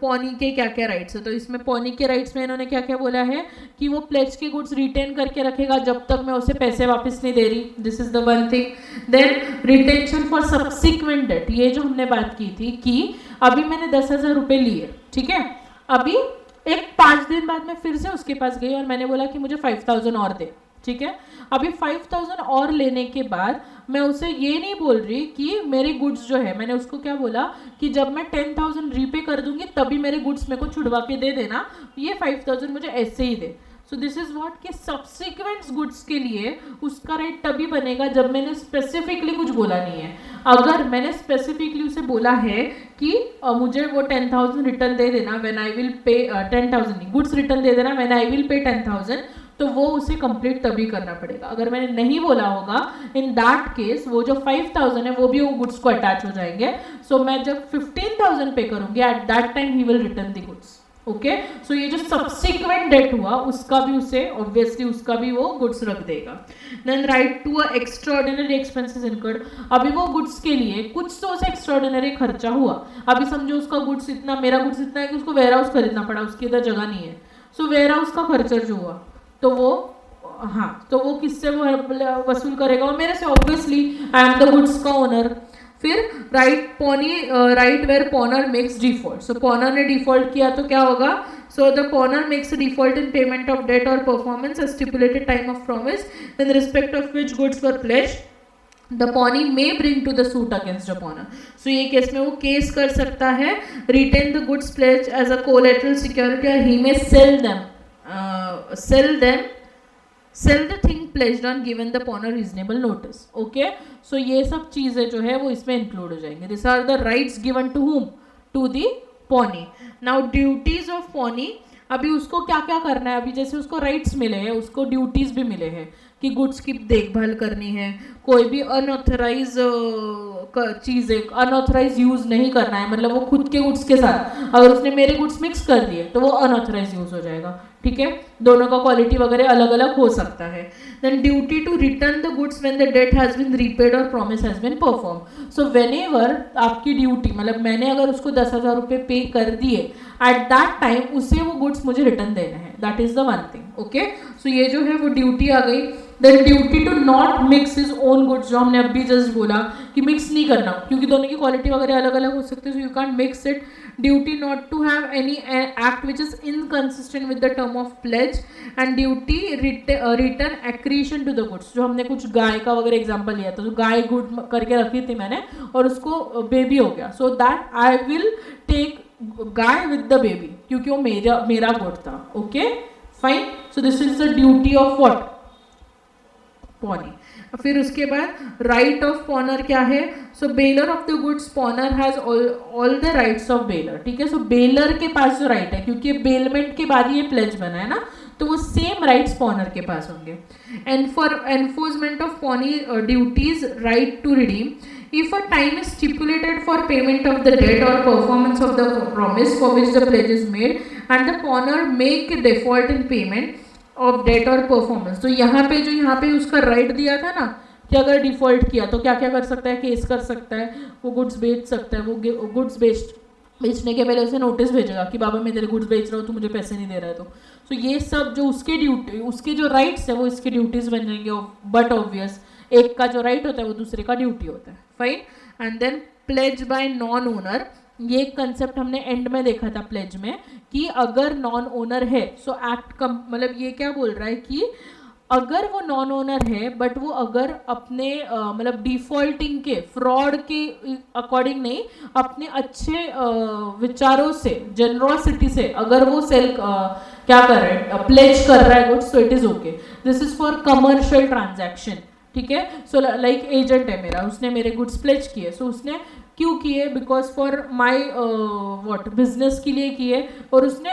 पॉनी के क्या क्या राइट्स है। तो इसमें पॉनी के राइट्स में इन्होंने क्या क्या बोला है कि वो प्लेज के गुड्स रिटेन करके रखेगा जब तक मैं उसे पैसे वापस नहीं दे रही, this is the one thing. Then retention for subsequent date, ये जो हमने बात की थी कि अभी मैंने 10,000 रुपये लिए, ठीक है, अभी एक 5 दिन बाद मैं फिर से उसके पास गई और मैंने बोला कि मुझे 5,000 और दे, ठीक है। अभी 5,000 और लेने के बाद मैं उसे ये नहीं बोल रही कि मेरे गुड्स जो है, मैंने उसको क्या बोला कि जब मैं 10,000 रीपे कर दूंगी तभी मेरे गुड्स मेरे को छुड़वा के दे देना, ये 5,000 मुझे ऐसे ही दे। सो दिस इज व्हाट कि सब्सिक्वेंट गुड्स के लिए उसका राइट तभी बनेगा जब मैंने स्पेसिफिकली कुछ बोला नहीं है। अगर मैंने स्पेसिफिकली उसे बोला है कि मुझे वो 10,000 रिटर्न दे देना व्हेन आई विल पे 10,000 नहीं, गुड्स रिटर्न दे देना व्हेन आई विल पे 10,000, तो वो उसे कंप्लीट तभी करना पड़ेगा। अगर मैंने नहीं बोला होगा इन दैट केस वो जो 5,000 है वो भी वो गुड्स को अटैच हो जाएंगे। सो मैं जब 15,000 पे करूंगी at that time he will return the goods. Okay, so ये जो सब्सिक्वेंट डेट हुआ उसका भी उसे ऑब्वियसली उसका भी वो गुड्स रख देगा। Then right to a extraordinary expenses incurred, अभी वो गुड्स के लिए कुछ तो उसे एक्स्ट्राऑर्डिनरी खर्चा हुआ। अभी समझो उसका गुड्स इतना, मेरा गुड्स इतना है कि उसको वेयर हाउस खरीदना पड़ा, उसकी इधर जगह नहीं है, सो वेयर हाउस का खर्चा जो हुआ तो वो तो वो किससे वो वसूल करेगा, वो मेरे से, obviously I am the goods का ओनर। फिर right where pawnor makes default, so pawnor ने डिफॉल्ट किया तो क्या होगा, so the pawnor makes default in payment of debt और performance stipulated time of promise in respect of which goods were pledged, the pawnee may bring to the suit against the pawnor. So ये case में वो case कर सकता है, retain the goods pledged as a collateral security और ही मे sell the thing pledged on given the pawners reasonable notice। okay, so ये सब चीजें जो है वो इसमें इंक्लूड हो जाएंगे। these are the rights given to whom, to the pawnee। now duties of pawnee, अभी उसको क्या क्या करना है, अभी जैसे उसको राइट्स मिले हैं उसको ड्यूटीज भी मिले हैं कि गुड्स की देखभाल करनी है, कोई भी अनऑथराइज चीज़ें अनऑथराइज यूज़ नहीं करना है, मतलब वो खुद के गुड्स के साथ अगर उसने मेरे गुड्स मिक्स कर दिए तो वो अनऑथराइज यूज़ हो जाएगा, ठीक है, दोनों का क्वालिटी वगैरह अलग अलग हो सकता है। Then duty to return the goods when the debt has been repaid और promise has been perform. So whenever आपकी ड्यूटी, मतलब मैंने अगर उसको 10,000 रुपये पे कर दिए एट दैट टाइम उसे वो गुड्स मुझे रिटर्न देना है, that is the one thing. Okay, so ये जो है वो ड्यूटी आ गई। Then duty to not mix his own goods, जो हमने अभी जस्ट बोला कि मिक्स नहीं करना क्योंकि दोनों की क्वालिटी वगैरह अलग अलग हो सकती है, so you can't mix it. Duty not to have any act which is inconsistent with the term of pledge and duty return accretion to the goods, जो हमने कुछ गाय का वगैरह एग्जाम्पल लिया था, तो गाय गुड करके रखी थी मैंने और उसको बेबी हो गया, so that I will take गाय विद द बेबी क्योंकि वो मेरा गुड था। Okay fine, so this is the duty of what, pawnee. फिर उसके बाद राइट ऑफ पॉनर क्या है, so bailor of the goods pawnor has all the rights of bailor, ठीक है। सो बेलर के पास जो राइट है, क्योंकि बेलमेंट के बाद ये प्लेज बना है ना, तो वो सेम राइट्स पॉनर के पास होंगे। And for enforcement of pawnee duties right to redeem, if a time is stipulated for payment of the debt or performance of the promise for which the pledge is made and the pawner make default in payment of debt or performance, तो यहाँ पे उसका right दिया था ना कि अगर default किया तो क्या क्या कर सकता है, केस कर सकता है, वो गुड्स बेच सकता है, वो गुड्स बेचने के पहले उसे नोटिस भेजेगा कि बाबा मैं तेरे गुड्स बेच रहा हूँ, तू मुझे पैसे नहीं दे रहा है। तो ये सब जो उसके ड्यूटी, उसके जो राइट्स है वो इसके ड्यूटीज बन जाएंगे। बट ऑब्वियस एक का जो राइट होता है वो दूसरे का ड्यूटी होता है। Fine. And then pledge by non owner, ये कंसेप्ट हमने एंड में देखा था प्लेज में, कि अगर नॉन ओनर है सो एक्ट मतलब ये क्या बोल रहा है कि अगर वो नॉन ओनर है बट वो अगर अपने मतलब डिफॉल्टिंग के, फ्रॉड के अकॉर्डिंग नहीं, अपने अच्छे विचारों से, जनरोसिटी से अगर वो सेल क्या कर रहा है, प्लेज कर रहा है goods, so it is okay. This is for commercial transaction. ठीक है। सो लाइक एजेंट है मेरा, उसने मेरे गुड्स प्लेज किए, सो उसने क्यों किए, because for my what business के लिए किए, और उसने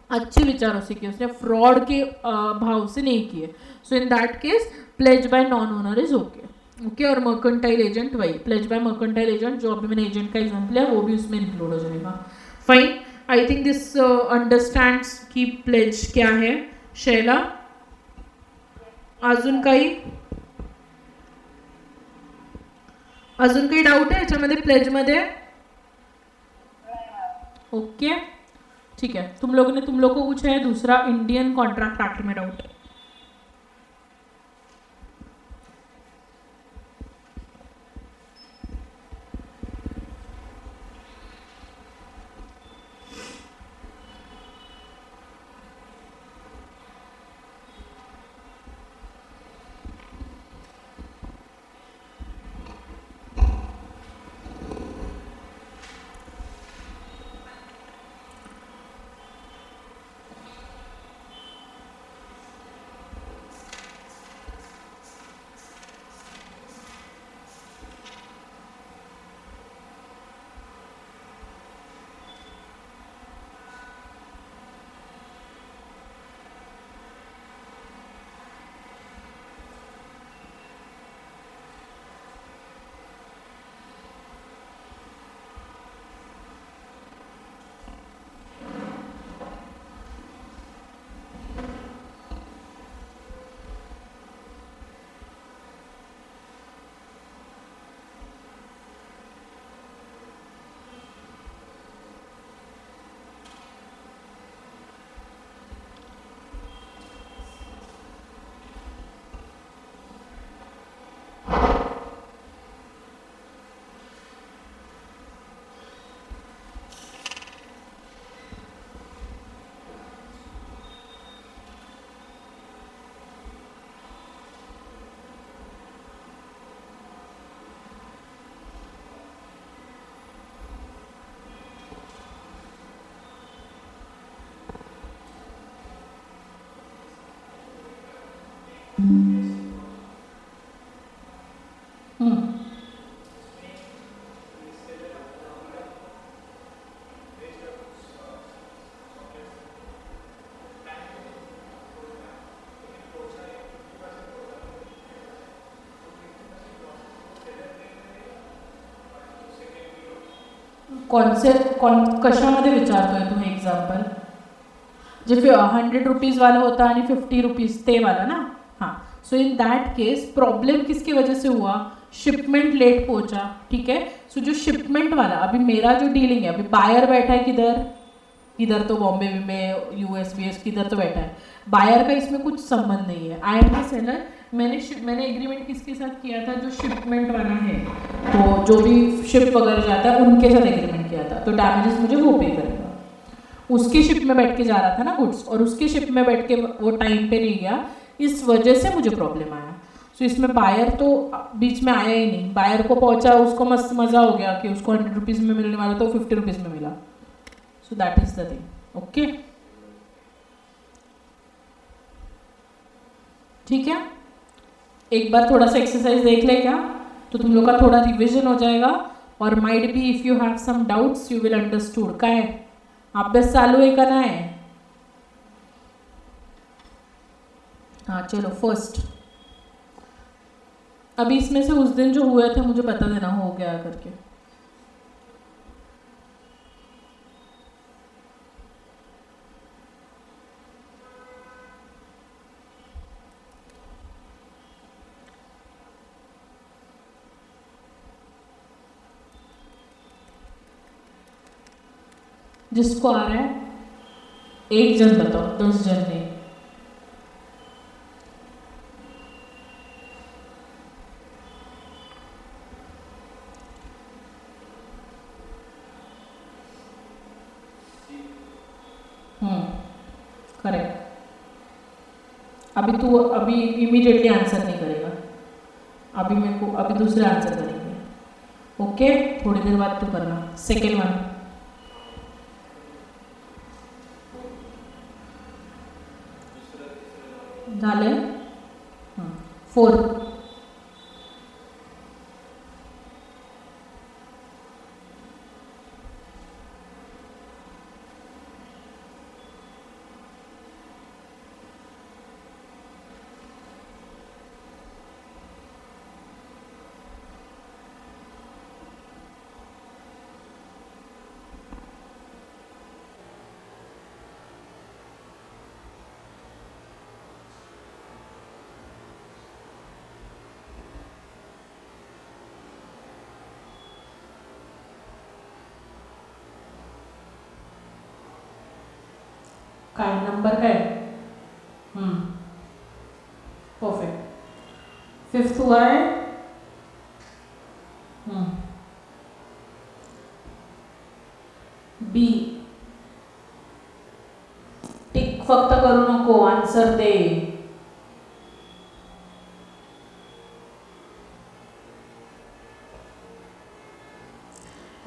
अच्छे विचारों से किए, उसने फ्रॉड के भाव से नहीं किए। So in that case pledge by non owner is okay. Okay. और मर्केंटाइल एजेंट वही प्लेज बाय मर्केंटाइल एजेंट, जो अभी मैंने एजेंट का एग्जाम्पल है वो भी उसमें इंक्लूड हो जाएगा। Fine. I think this understands की प्लेज क्या है। शैला, अजून काही डाऊट आहे याच्यामध्ये प्लेजमध्ये? ओके ठीक है। तुम लोग को कुछ है दूसरा इंडियन कॉन्ट्रैक्ट एक्ट में डाउट? कशामध्ये विचारतोय तुम्ही एक्झाम्पल? जे 100 रुपीज़ वाला होता है 50 रुपीज़ ते वाला ना? हाँ। सो इन दैट केस प्रॉब्लम किसकी वजह से हुआ? शिपमेंट लेट पहुंचा। ठीक है। सो जो शिपमेंट वाला, अभी मेरा जो डीलिंग है, अभी बायर बैठा है किधर तो बॉम्बे में, यूएस वीएस किधर तो बैठा है, बायर का इसमें कुछ संबंध नहीं है। आई एम द सेलर। मैंने एग्रीमेंट किसके साथ किया था? जो शिपमेंट वाला है, तो जो भी शिप वगैरह जाता है उनके साथ एग्रीमेंट किया था, तो डैमेजेस मुझे वो पे करेगा। उसके शिप में बैठ के जा रहा था ना गुड्स, और उसके शिप में बैठ के वो टाइम पे नहीं गया, इस वजह से मुझे प्रॉब्लम आया। सो इसमें बायर तो बीच में आया ही नहीं, बायर को पहुंचा, उसको मस्त मजा हो गया कि उसको 100 रुपीज़ में मिलने वाला तो 50 रुपीज़ में मिला। सो that is the thing. Okay ठीक है। एक बार थोड़ा सा एक्सरसाइज देख ले क्या, तो तुम लोग का थोड़ा रिविजन हो जाएगा, और might be if you have some doubts you will understood. काय अभ्यास चालू आहे का नाही? हाँ चलो फर्स्ट, अभी इसमें से उस दिन जो हुए थे मुझे बता देना हो गया करके। जिसको आ रहा है, एक जन बताओ, 10 जन नहीं। करेक्ट। अभी इमीडिएटली आंसर नहीं करेगा, अभी मेरे को अभी दूसरे आंसर करेंगे। ओके, थोड़ी देर बाद तो करना। सेकेंड वन, झाले 4। काय नंबर काय? परफेक्ट। 5th हुआ है। बी, टिक फक्त करू नको, answer they.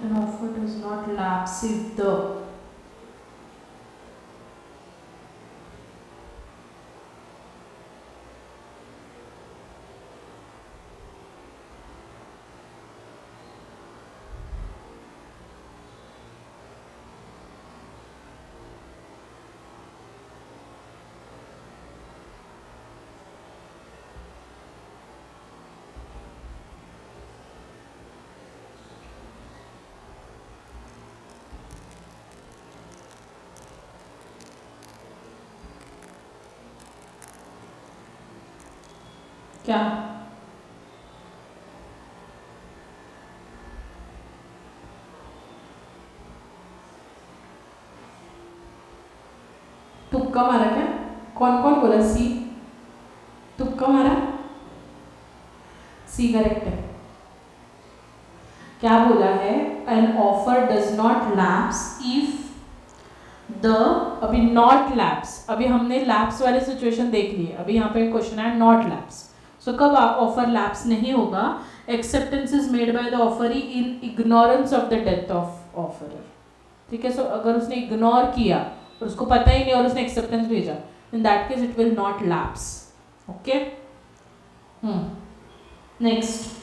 An offer does not lapse if the क्या? तुक्का मारा क्या? कौन कौन बोला? सी, तुक्का मारा? सी करेक्ट है। क्या बोला है? An offer does not lapse if the, अभी नॉट लैप्स, अभी हमने लैप्स वाली सिचुएशन देख ली है, अभी यहाँ पे क्वेश्चन है नॉट लैप्स। सो कब ऑफर लैप्स नहीं होगा? Acceptance is made by the offeree in ignorance of the death of offeror. ठीक है, सो अगर उसने इग्नोर किया और उसको पता ही नहीं और उसने एक्सेप्टेंस भेजा, इन that case it will not lapse. Okay, next.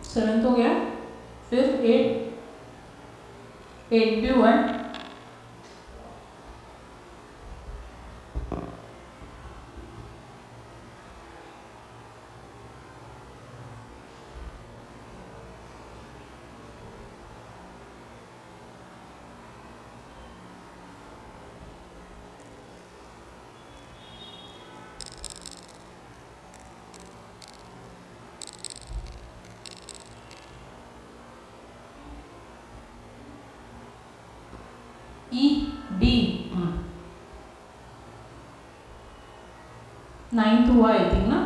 Seventh हो गया, फिर 8 भी हुआ है। ई डी 9th हुआ आई थिंक ना,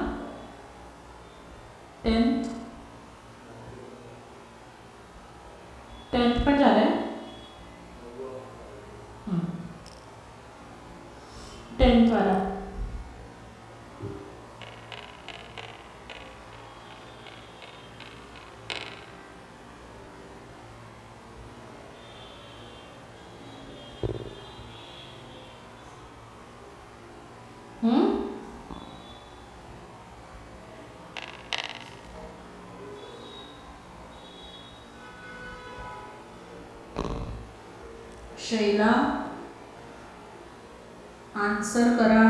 10th पर जा रहा है। 10th वाला शैला आन्सर करा,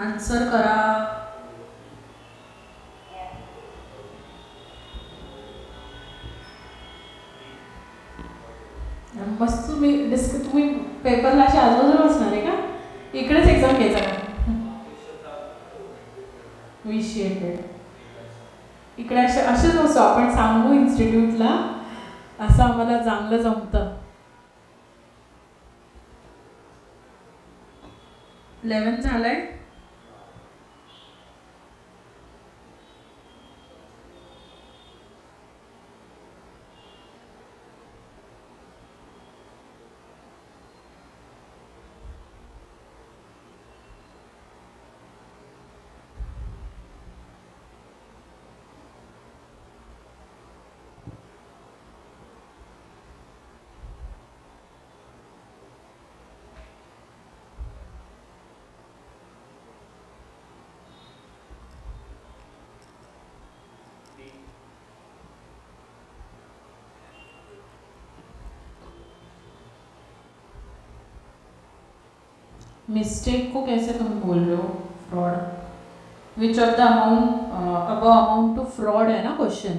आन्सर करा. मस्त तुम्ही पेपरला अशी आजूबाजूला बसणार आहे का? इकडेच एक्झाम घ्यायचा का? विषय इकडे असेच बसू आपण, सांगू इन्स्टिट्यूटला असं आम्हाला चांगलं जमतं. 11 झालंय. मिस्टेक को कैसे तुम बोल रहे हो? Fraud. Which of the amount अब अमाउंट टू फ्रॉड है ना question.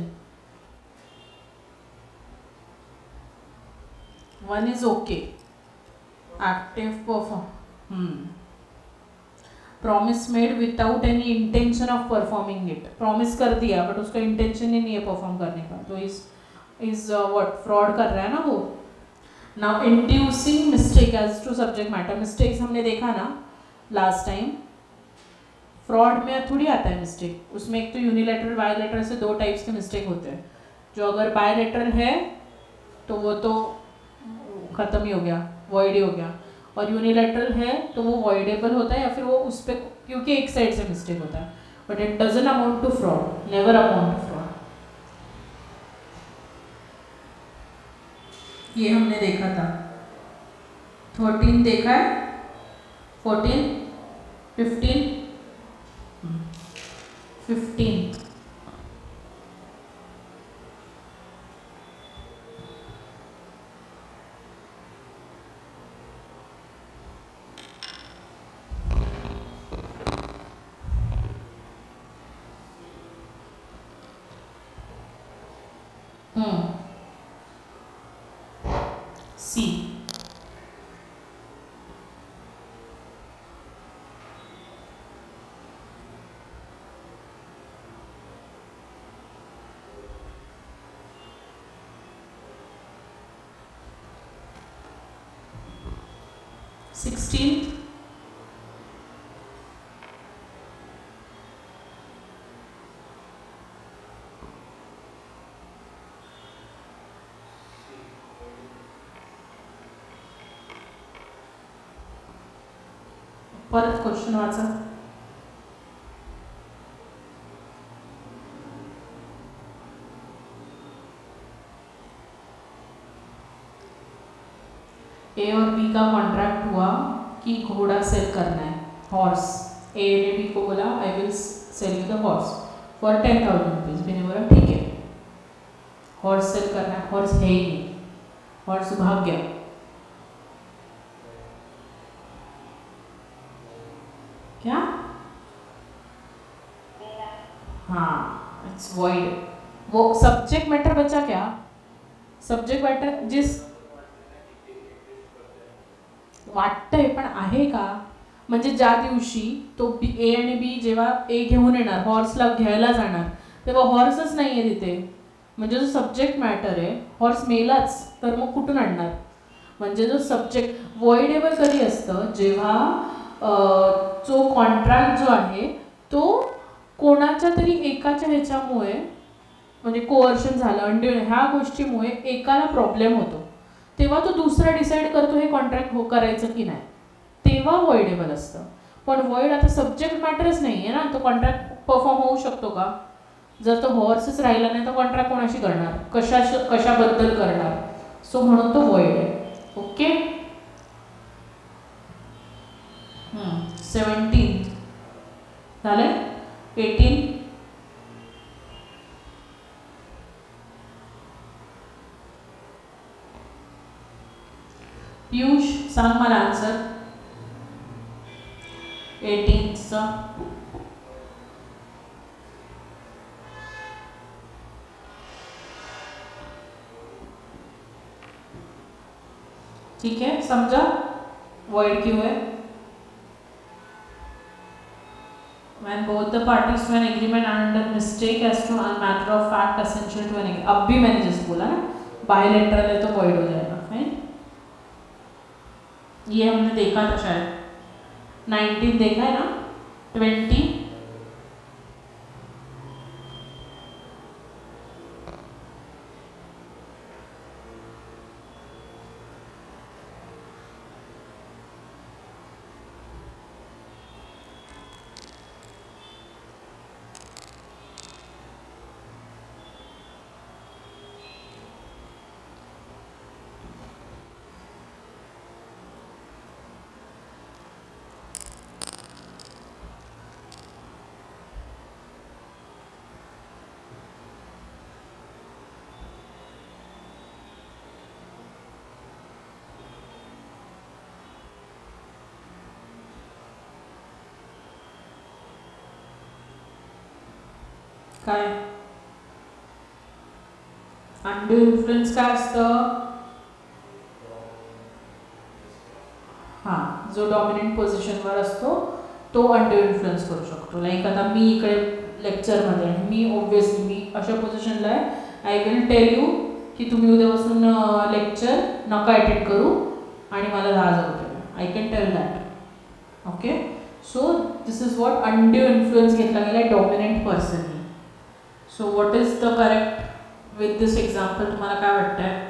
1 is okay. Active perform. Promise made without any intention of performing it. Promise कर दिया बट उसका इंटेंशन ही नहीं है परफॉर्म करने का, तो इज व्हाट, फ्रॉड कर रहा है ना वो. Now inducing mistake as to subject matter. Mistakes हमने देखा ना लास्ट टाइम. फ्रॉड में थोड़ी आता है मिस्टेक. उसमें एक तो यूनिलेटरल बायलेटरल से 2 टाइप्स के मिस्टेक होते हैं. जो अगर बायलेटरल है तो वो तो ख़त्म ही हो गया, वॉइड ही हो गया. और यूनिलेटरल है तो वो वॉइडेबल होता है या फिर वो उस पर क्योंकि एक साइड से मिस्टेक होता है. But it doesn't amount to fraud, never amount to fraud. ये हमने देखा था. 13 देखा है, 14, 15, 15. सी. सिक्सटीन. परत क्वेश्चन वाचा. ए और बी का कॉन्ट्रैक्ट हुआ कि घोड़ा सेल करना है, हॉर्स. ए ने बी को बोला I will sell you the horse for 10,000 rupees. B ने बोला ठीक है. हॉर्स सेल करना है, हॉर्स है ही नहीं, हॉर्स भाग गया. क्या? हाँ, इट्स वॉइड. वो सब्जेक्ट मैटर बचा क्या? सब्जेक्ट मैटर जिस वाटतंय पण आहे का, म्हणजे ज्या दिवशी तो ए आणि बी जेव्हा ए घेऊन येणार, हॉर्सला घ्यायला जाणार, तेव्हा हॉर्सच नाही आहे तिथे. म्हणजे जो सब्जेक्ट मॅटर आहे, हॉर्स मेलाच, तर मग कुठून आणणार? म्हणजे जो सब्जेक्ट वॉइडेबल कधी असतं, जेव्हा जो कॉन्ट्रॅक्ट जो आहे तो कोणाच्या तरी एकाच्या ह्याच्यामुळे, म्हणजे कोअर्शन झालं, ह्या गोष्टीमुळे एकाला प्रॉब्लेम होतो, तेव्हा तो दुसरा डिसाईड करतो हे कॉन्ट्रॅक्ट करायचं की नाही, तेव्हा वॉइडेबल असतं. पण वॉइड आता सब्जेक्ट मॅटरच नाही आहे ना, तो कॉन्ट्रॅक्ट परफॉर्म होऊ शकतो का? जर तो हॉर्सच राहिला नाही तर कॉन्ट्रॅक्ट कोणाशी करणार, कशाबद्दल करणार? सो म्हणून तो वॉइड आहे. ओके. 17 झाले. 18. पियुष सांग मला आन्सर 18th चा. ठीक है, समझा void क्यों है? When both the parties to an agreement are under mistake as to a matter of fact essential to an agreement. अब भी मैंने जिस बोला ना बायलेटरल है तो void हो जाएगा. फाइन, ये हमने देखा था शायद 19 देखा है ना. 20 काय अंडू इन्फ्लुएन्स काय असतं? हां, जो डॉमिनंट पोझिशनवर असतो तो अंडू इन्फ्लुएन्स करू शकतो. लाईक आता मी इकडे लेक्चरमध्ये आणि मी ऑब्व्हियसली मी अशा पोझिशनला आहे, आय विल टेल यू की तुम्ही उद्यापासून लेक्चर नका अटेंड करू आणि मला 10,000 रुपये. I can tell that. Okay, so this is what undue influence घेतला गेला आहे डॉमिनंट पर्सननी. So what is the correct with this example? तुम्हाला काय वाटतंय?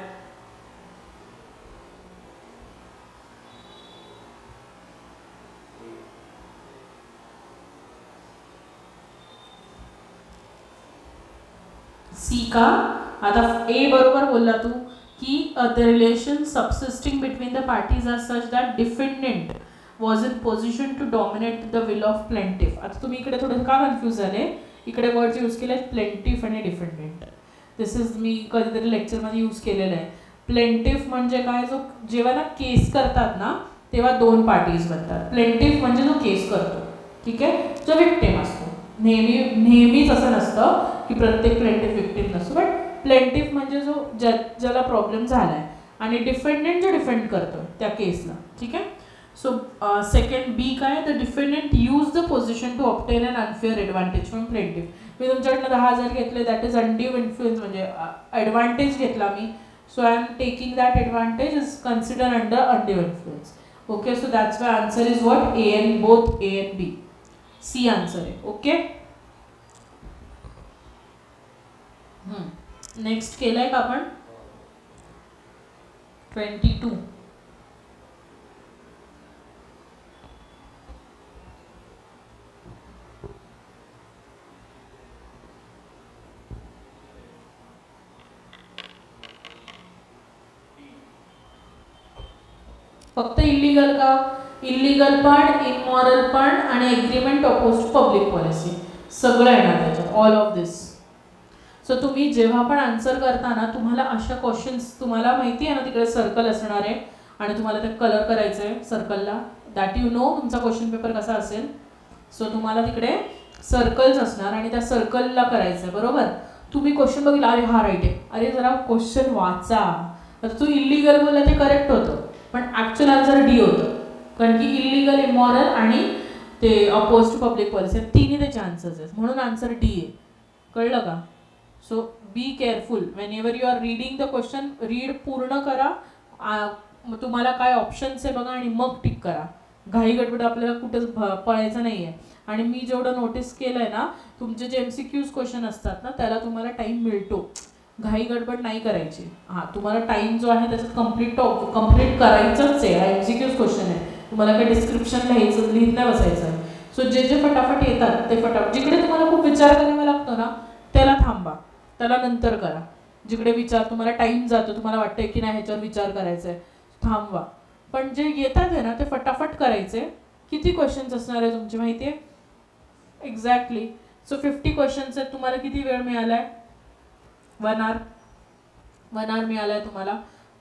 सी का? आता ए बरोबर बोलला तू की the relation subsisting between the parties are such that defendant was in position to dominate the will of plaintiff. आता तुम्ही इकडे थोडं का कन्फ्यूज झाले? इकडे वर्ड्स यूज केले आहेत प्लेंटिफ आणि डिफेंडेंट. दिस इज मी कधीतरी लेक्चरमध्ये यूज केलेलं आहे. प्लेंटिफ म्हणजे काय? जो जेव्हा ना केस करतात ना तेव्हा दोन पार्टीज बनतात. प्लेंटिफ म्हणजे जो केस करतो, ठीक आहे, जो विक्टिम असतो. नेहमीच असं नसतं की प्रत्येक प्लेंटिफ विक्टिम नसतो, बट प्लेंटिफ म्हणजे जो ज्याला प्रॉब्लेम झाला आहे, आणि डिफेंडेंट जो डिफेंड करतो त्या केसला. ठीक आहे. सो सेकंड बी काय? The defendant use the position to obtain an unfair advantage from plaintiff. मी तुमच्याकडनं 10,000 घेतले, दॅट इज अनड्यू इन्फ्लुएन्स, म्हणजे ॲडव्हान्टेज घेतला मी. So I am taking that advantage is consider under undue influence. Okay, so that's why answer is what? A and, both A and B. C answer आहे. Okay, next केलंय का आपण? 22. फक्त illegal का? Illegal पण, immoral पण आणि agreement oppose to public policy सगळं येणार त्याच्यात, ऑल ऑफ दिस. सो तुम्ही जेव्हा पण आन्सर करताना तुम्हाला अशा क्वेश्चन्स, तुम्हाला माहिती आहे ना तिकडे सर्कल असणार आहे आणि तुम्हाला ते कलर करायचं आहे सर्कलला, दॅट यू नो तुमचा क्वेश्चन पेपर कसा असेल. सो तुम्हाला तिकडे सर्कल्स असणार आणि त्या सर्कलला करायचं आहे, बरोबर. तुम्ही क्वेश्चन बघितला, अरे हा राईट आहे, अरे जरा क्वेश्चन वाचा. आता तू इलिगल बोलला ते करेक्ट होतं, पण ॲक्च्युअल आन्सर डी होतं, कारण की इलिगल, इमॉरल आणि ते अपोज टू पब्लिक पॉलिसी तिन्ही त्याचे आन्सर्स आहेत, म्हणून आन्सर डी आहे. कळलं का? So be careful whenever you are reading the question. Read पूर्ण करा, तुम्हाला काय ऑप्शन्स आहे बघा आणि मग टिक करा. घाई गडबड आपल्याला कुठंच पळायचं नाही आहे. आणि मी जेवढं नोटीस केलं आहे ना, तुमचे जे MCQs क्वेश्चन असतात ना त्याला तुम्हाला टाईम मिळतो, घाई गडबड नाही करायची. हां, तुम्हाला टाईम जो आहे त्याच्यात कम्प्लीट करायचंच आहे. हा MCQs क्वेश्चन आहे, तुम्हाला काही डिस्क्रिप्शन लिहित नाही बसायचं आहे. सो जे जे फटाफट येतात ते फटाफट, जिकडे तुम्हाला खूप विचार करावा लागतो ना त्याला थांबा, त्याला नंतर करा. जिकडे विचार तुम्हाला टाईम जातो, तुम्हाला वाटतंय की नाही ह्याच्यावर विचार करायचा आहे, थांबवा. पण जे येतात आहे ना ते फटाफट करायचे. किती क्वेश्चन्स असणार आहे तुमचे माहिती आहे? एक्झॅक्टली. सो 50 क्वेश्चन्स आहेत. तुम्हाला किती वेळ मिळाला आहे? 1 hour. 1 hour मिळाला आहे तुम्हाला.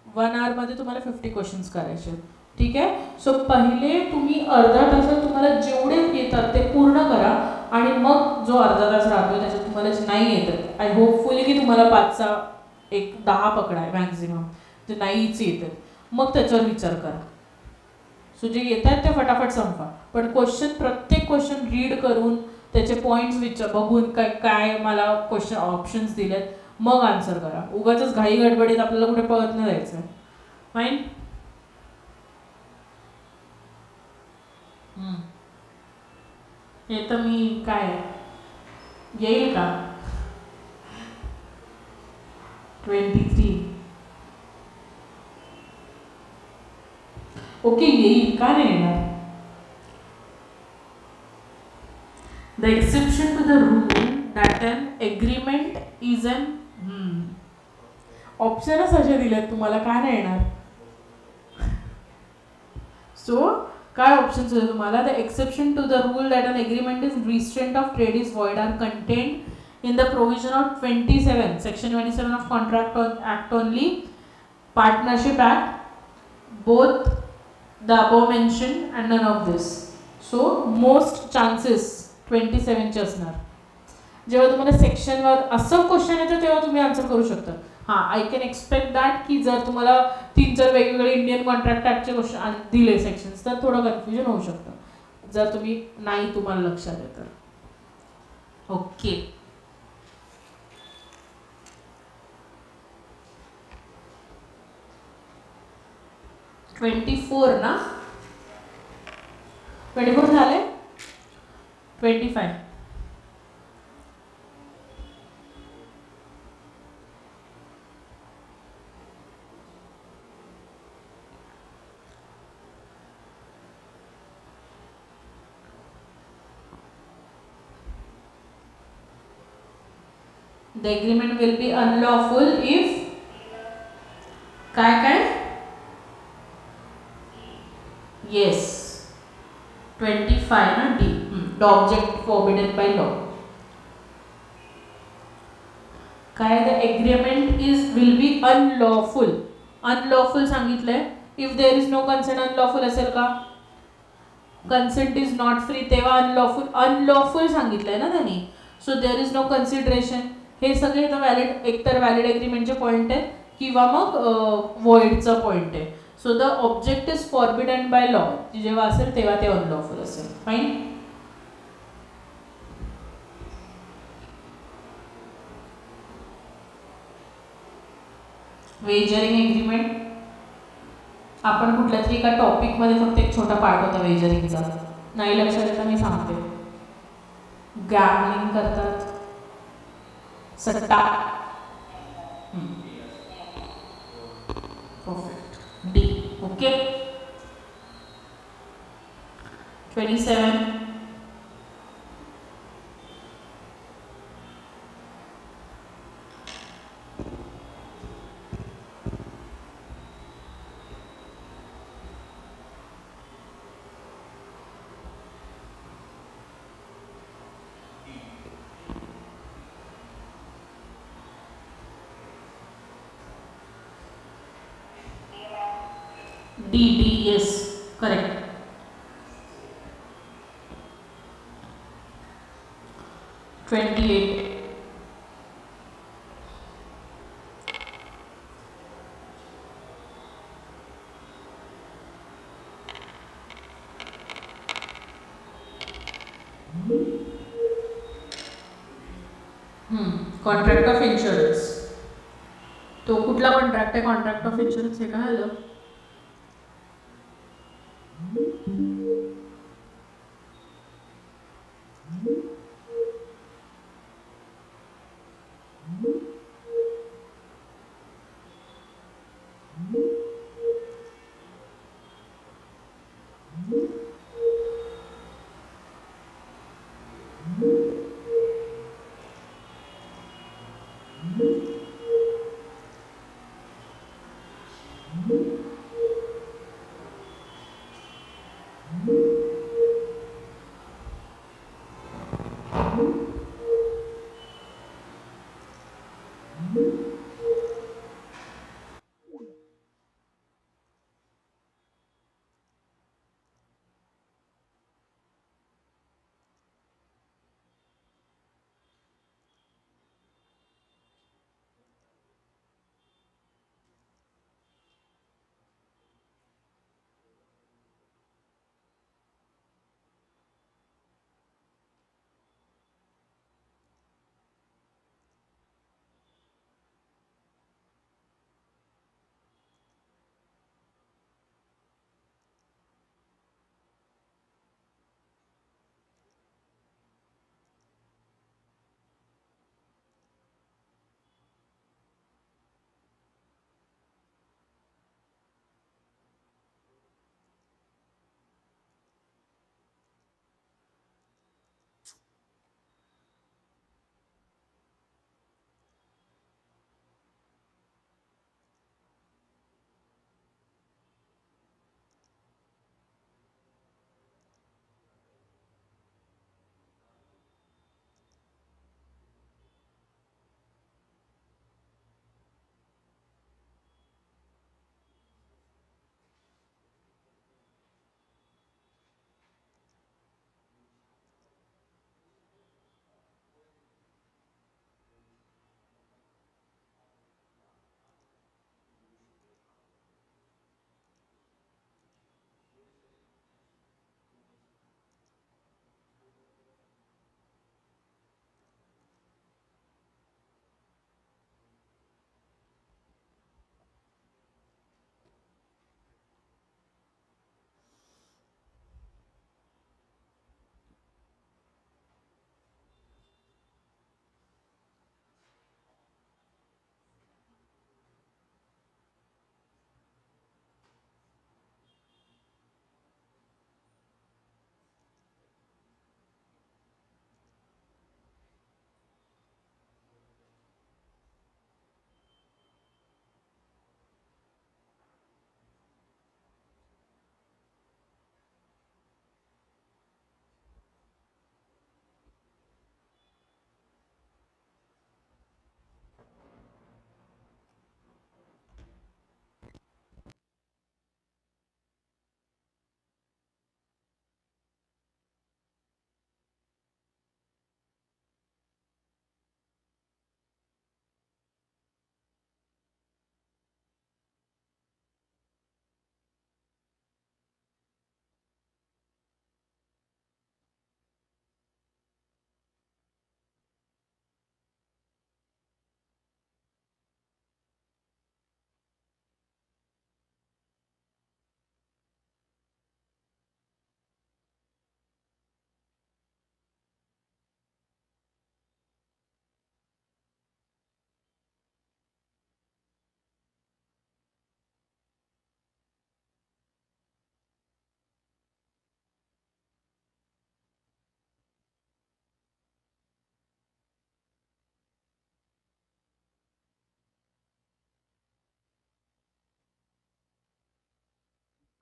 1 hour तुम्हाला 50 क्वेश्चन्स करायचे, ठीक आहे. सो पहिले तुम्ही अर्धा तासात तुम्हाला जेवढे येतात ते पूर्ण करा आणि मग जो अर्धा तास राहतो त्याच्यात तुम्हाला नाही येतात, आय होपफुली की तुम्हाला 5चा एक 10 पकडाय मॅक्झिमम जे नाहीच येतात, मग त्याच्यावर विचार करा. सो जे येत आहेत ते फटाफट संपवा, पण प्रत्येक क्वेश्चन रीड करून त्याचे पॉईंट्स बघून काय काय मला क्वेश्चन ऑप्शन्स दिलेत मग आन्सर करा. उगाचच घाई गडबडीत आपल्याला कुठे पळत नाही जायचं आहे. फाईन. हे तर मी काय येईल का 23 ओके येईल का नाही येणार. The exception to the rule that an agreement is an ऑप्शनच असे दिलेत तुम्हाला, काय नाही येणार. सो काय ऑप्शन्स होते तुम्हाला. The exception to the rule that an agreement is restraint of trade is void are contained in the provision of 27 section 27 of contract act only, partnership act, both the above mentioned and none of this. So most chances 27 चे असणार. जेव्हा तुम्हाला सेक्शनवर असं question येतं तेव्हा तुम्ही answer करू शकता. हां, आय कॅन एक्सपेक्ट दॅट की जर तुम्हाला 3-4 वेगवेगळे इंडियन कॉन्ट्रॅक्ट ॲक्टचे क्वेश्चन दिले सेक्शन्स तर थोडं कन्फ्युजन होऊ शकतं जर तुम्ही नाही तुम्हाला लक्षात येतं. ओके. ना 24 झाले. 25 The agreement will be unlawful if काय yes 25 ना D. The object forbidden by law. काय the agreement will be unlawful. Unlawful सांगितलंय. If there is no consent unlawful असेल का. Consent is not free तेव्हा unlawful सांगितलंय ना त्यांनी. So there is no consideration. हे सगळे तर व्हॅलिड एकतर व्हॅलिड एग्रीमेंटचे पॉईंट आहेत किंवा मग वॉइडचा पॉईंट आहे. So the object is forbidden by law जेव्हा असेल तेव्हा ते अनलॉफुल असेल. फाईन. वेजरिंग एग्रीमेंट आपण कुठल्या तरी एका टॉपिकमध्ये फक्त एक छोटा पार्ट होता वेजरिंगचा, नाही लक्षात येतं मी सांगते. गॅमलिंग करतात, सट्टा. Perfect. D. Okay. 27 D. Yes, correct. 28 contract of insurance. तो कुठला कॉन्ट्रॅक्ट आहे कॉन्ट्रॅक्ट ऑफ इन्शुरन्स हे काय आलं.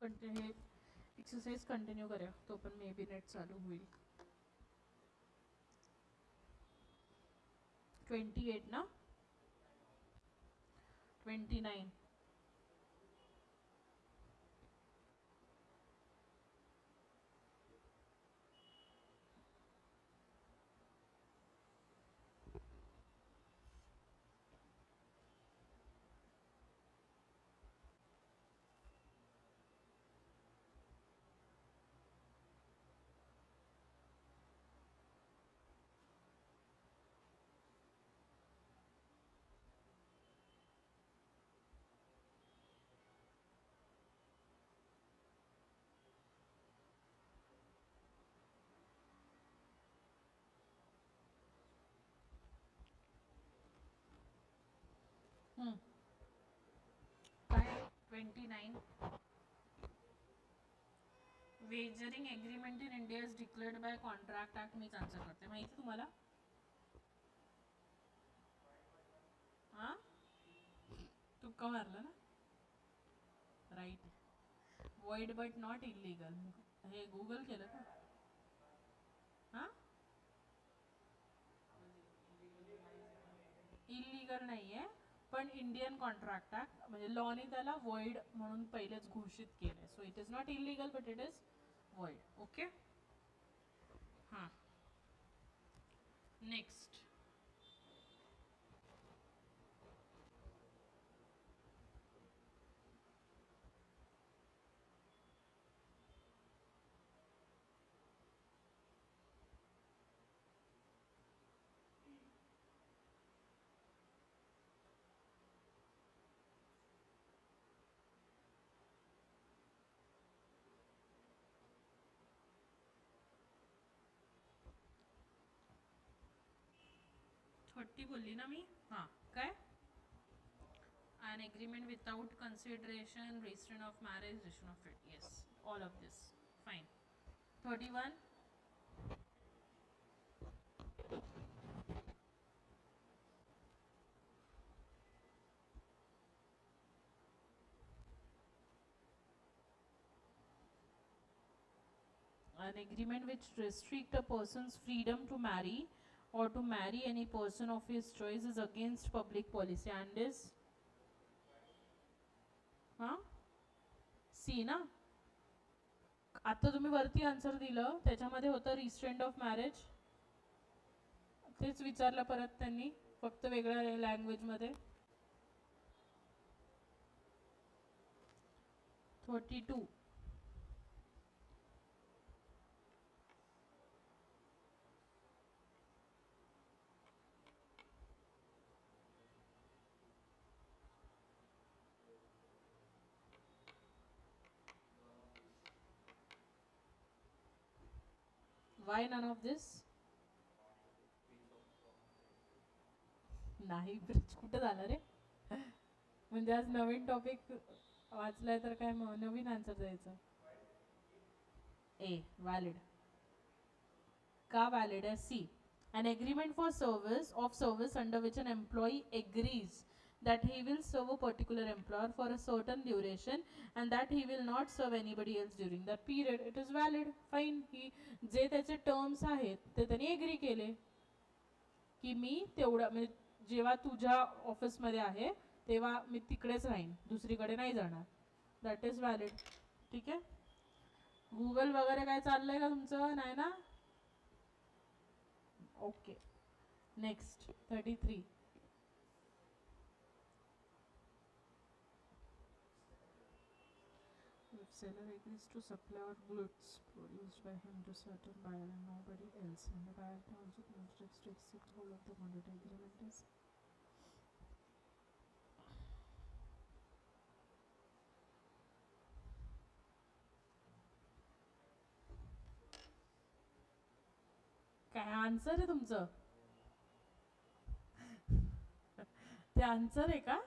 हे एक्सरसाइज कंटिन्यू करूया, तो पण मे बी नेट चालू होईल. 28 ना, 29. काय 29. Wagering agreement in India is declared by contract act. मीच आन्सर करते. माहिती तुम्हाला? हां, तुक्का मारला ना. Right. Void but not illegal. हे गुगल केलं का? हां, इलिगल नाही आहे, पण इंडियन कॉन्ट्रॅक्ट ॲक्ट म्हणजे लॉने त्याला वॉइड म्हणून पहिलेच घोषित केलं आहे. सो it is not illegal but it is void. Okay. हां, नेक्स्ट. थर्टी बोलली ना मी. हां, काय? An agreement without consideration, restraint of marriage, restriction of it. Yes, all of this. Fine. 31. An agreement which restrict a person's freedom to marry or to marry any person of his choice is against public policy and is सी ना. आता तुम्ही वरती answer दिलं त्याच्यामध्ये होतं restraint of marriage. तेच विचारलं परत त्यांनी, फक्त वेगळ्या लँग्वेजमध्ये. 32. Why none of this? नाही, ब्रिज कुठं झालं रे? म्हणजे आज नवीन टॉपिक वाचलाय तर काय नवीन आन्सर द्यायचं. ए व्हॅलिड. का व्हॅलिड आहे? सी. An agreement for service under which an employee agrees that he will serve a particular employer for a certain duration and that he will not serve anybody else during that period. It is valid. Fine. ही जे त्याचे terms आहेत ते त्यांनी agree केले की मी तेवढा म्हणजे जेव्हा तुझ्या ऑफिसमध्ये आहे तेव्हा मी तिकडेच राहीन, दुसरीकडे नाही जाणार. That is valid. ठीक आहे. गुगल वगैरे काय चाललंय का तुमचं? नाही ना. Okay. Next 33. If seller agrees to supply or goods produced by him to certain buyer and nobody else, and the buyer also contracts to accept whole of the quantity agreement is काय answer आहे तुमचं? ते answer आहे का?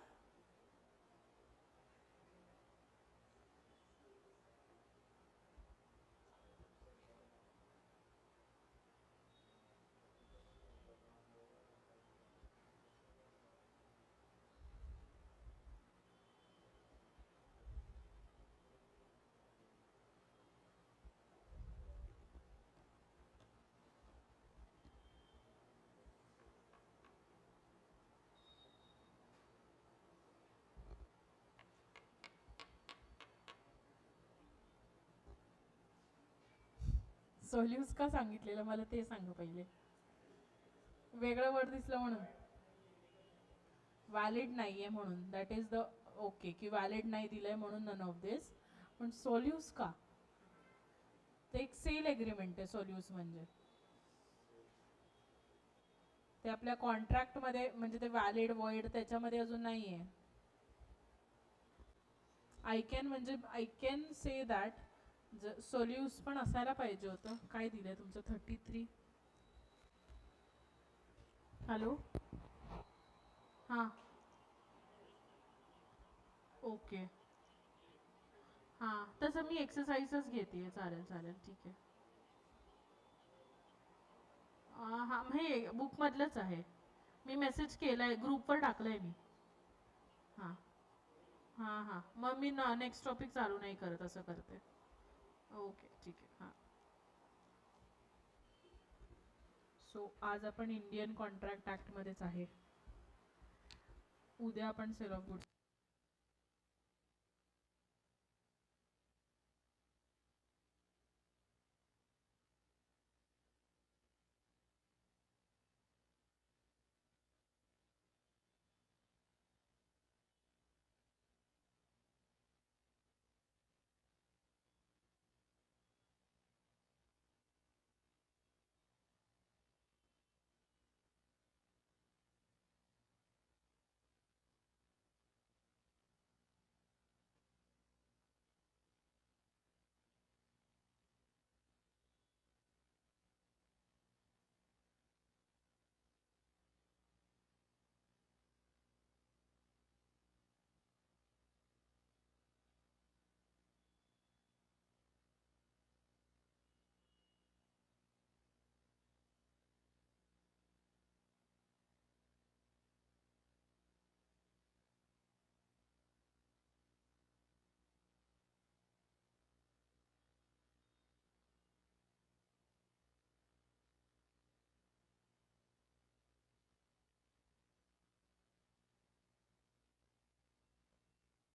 सोल्यूज का सांगितलेलं मला ते सांग पहिले. वेगळं वर्ड दिसलं म्हणून व्हॅलिड नाहीये म्हणून, दॅट इज द ओके की व्हॅलिड नाही दिलंय म्हणून नन ऑफ दिस. पण सोल्यूज का? ते एक सेल एग्रीमेंट आहे सोल्यूज म्हणजे. ते आपल्या कॉन्ट्रॅक्टमध्ये म्हणजे ते व्हॅलिड वॉइड त्याच्यामध्ये अजून नाही आहे. आय कॅन म्हणजे आय कॅन से दॅट सोल्यूज पण असायला पाहिजे होतं. काय दिलंय तुमचं 33? हॅलो हां ओके हां तसं मी एक्सरसाइजच घेते. चालेल चालेल ठीक आहे. हां हे बुकमधलंच आहे. मी मेसेज केला आहे ग्रुपवर टाकलं आहे मी. हां हां हां मग मी नेक्स्ट टॉपिक चालू नाही करत असं करते. ओके ठीक आहे हां. सो आज आपण इंडियन कॉन्ट्रॅक्ट ॲक्टमध्येच आहे. उद्या आपण सेल ऑफ गुड्स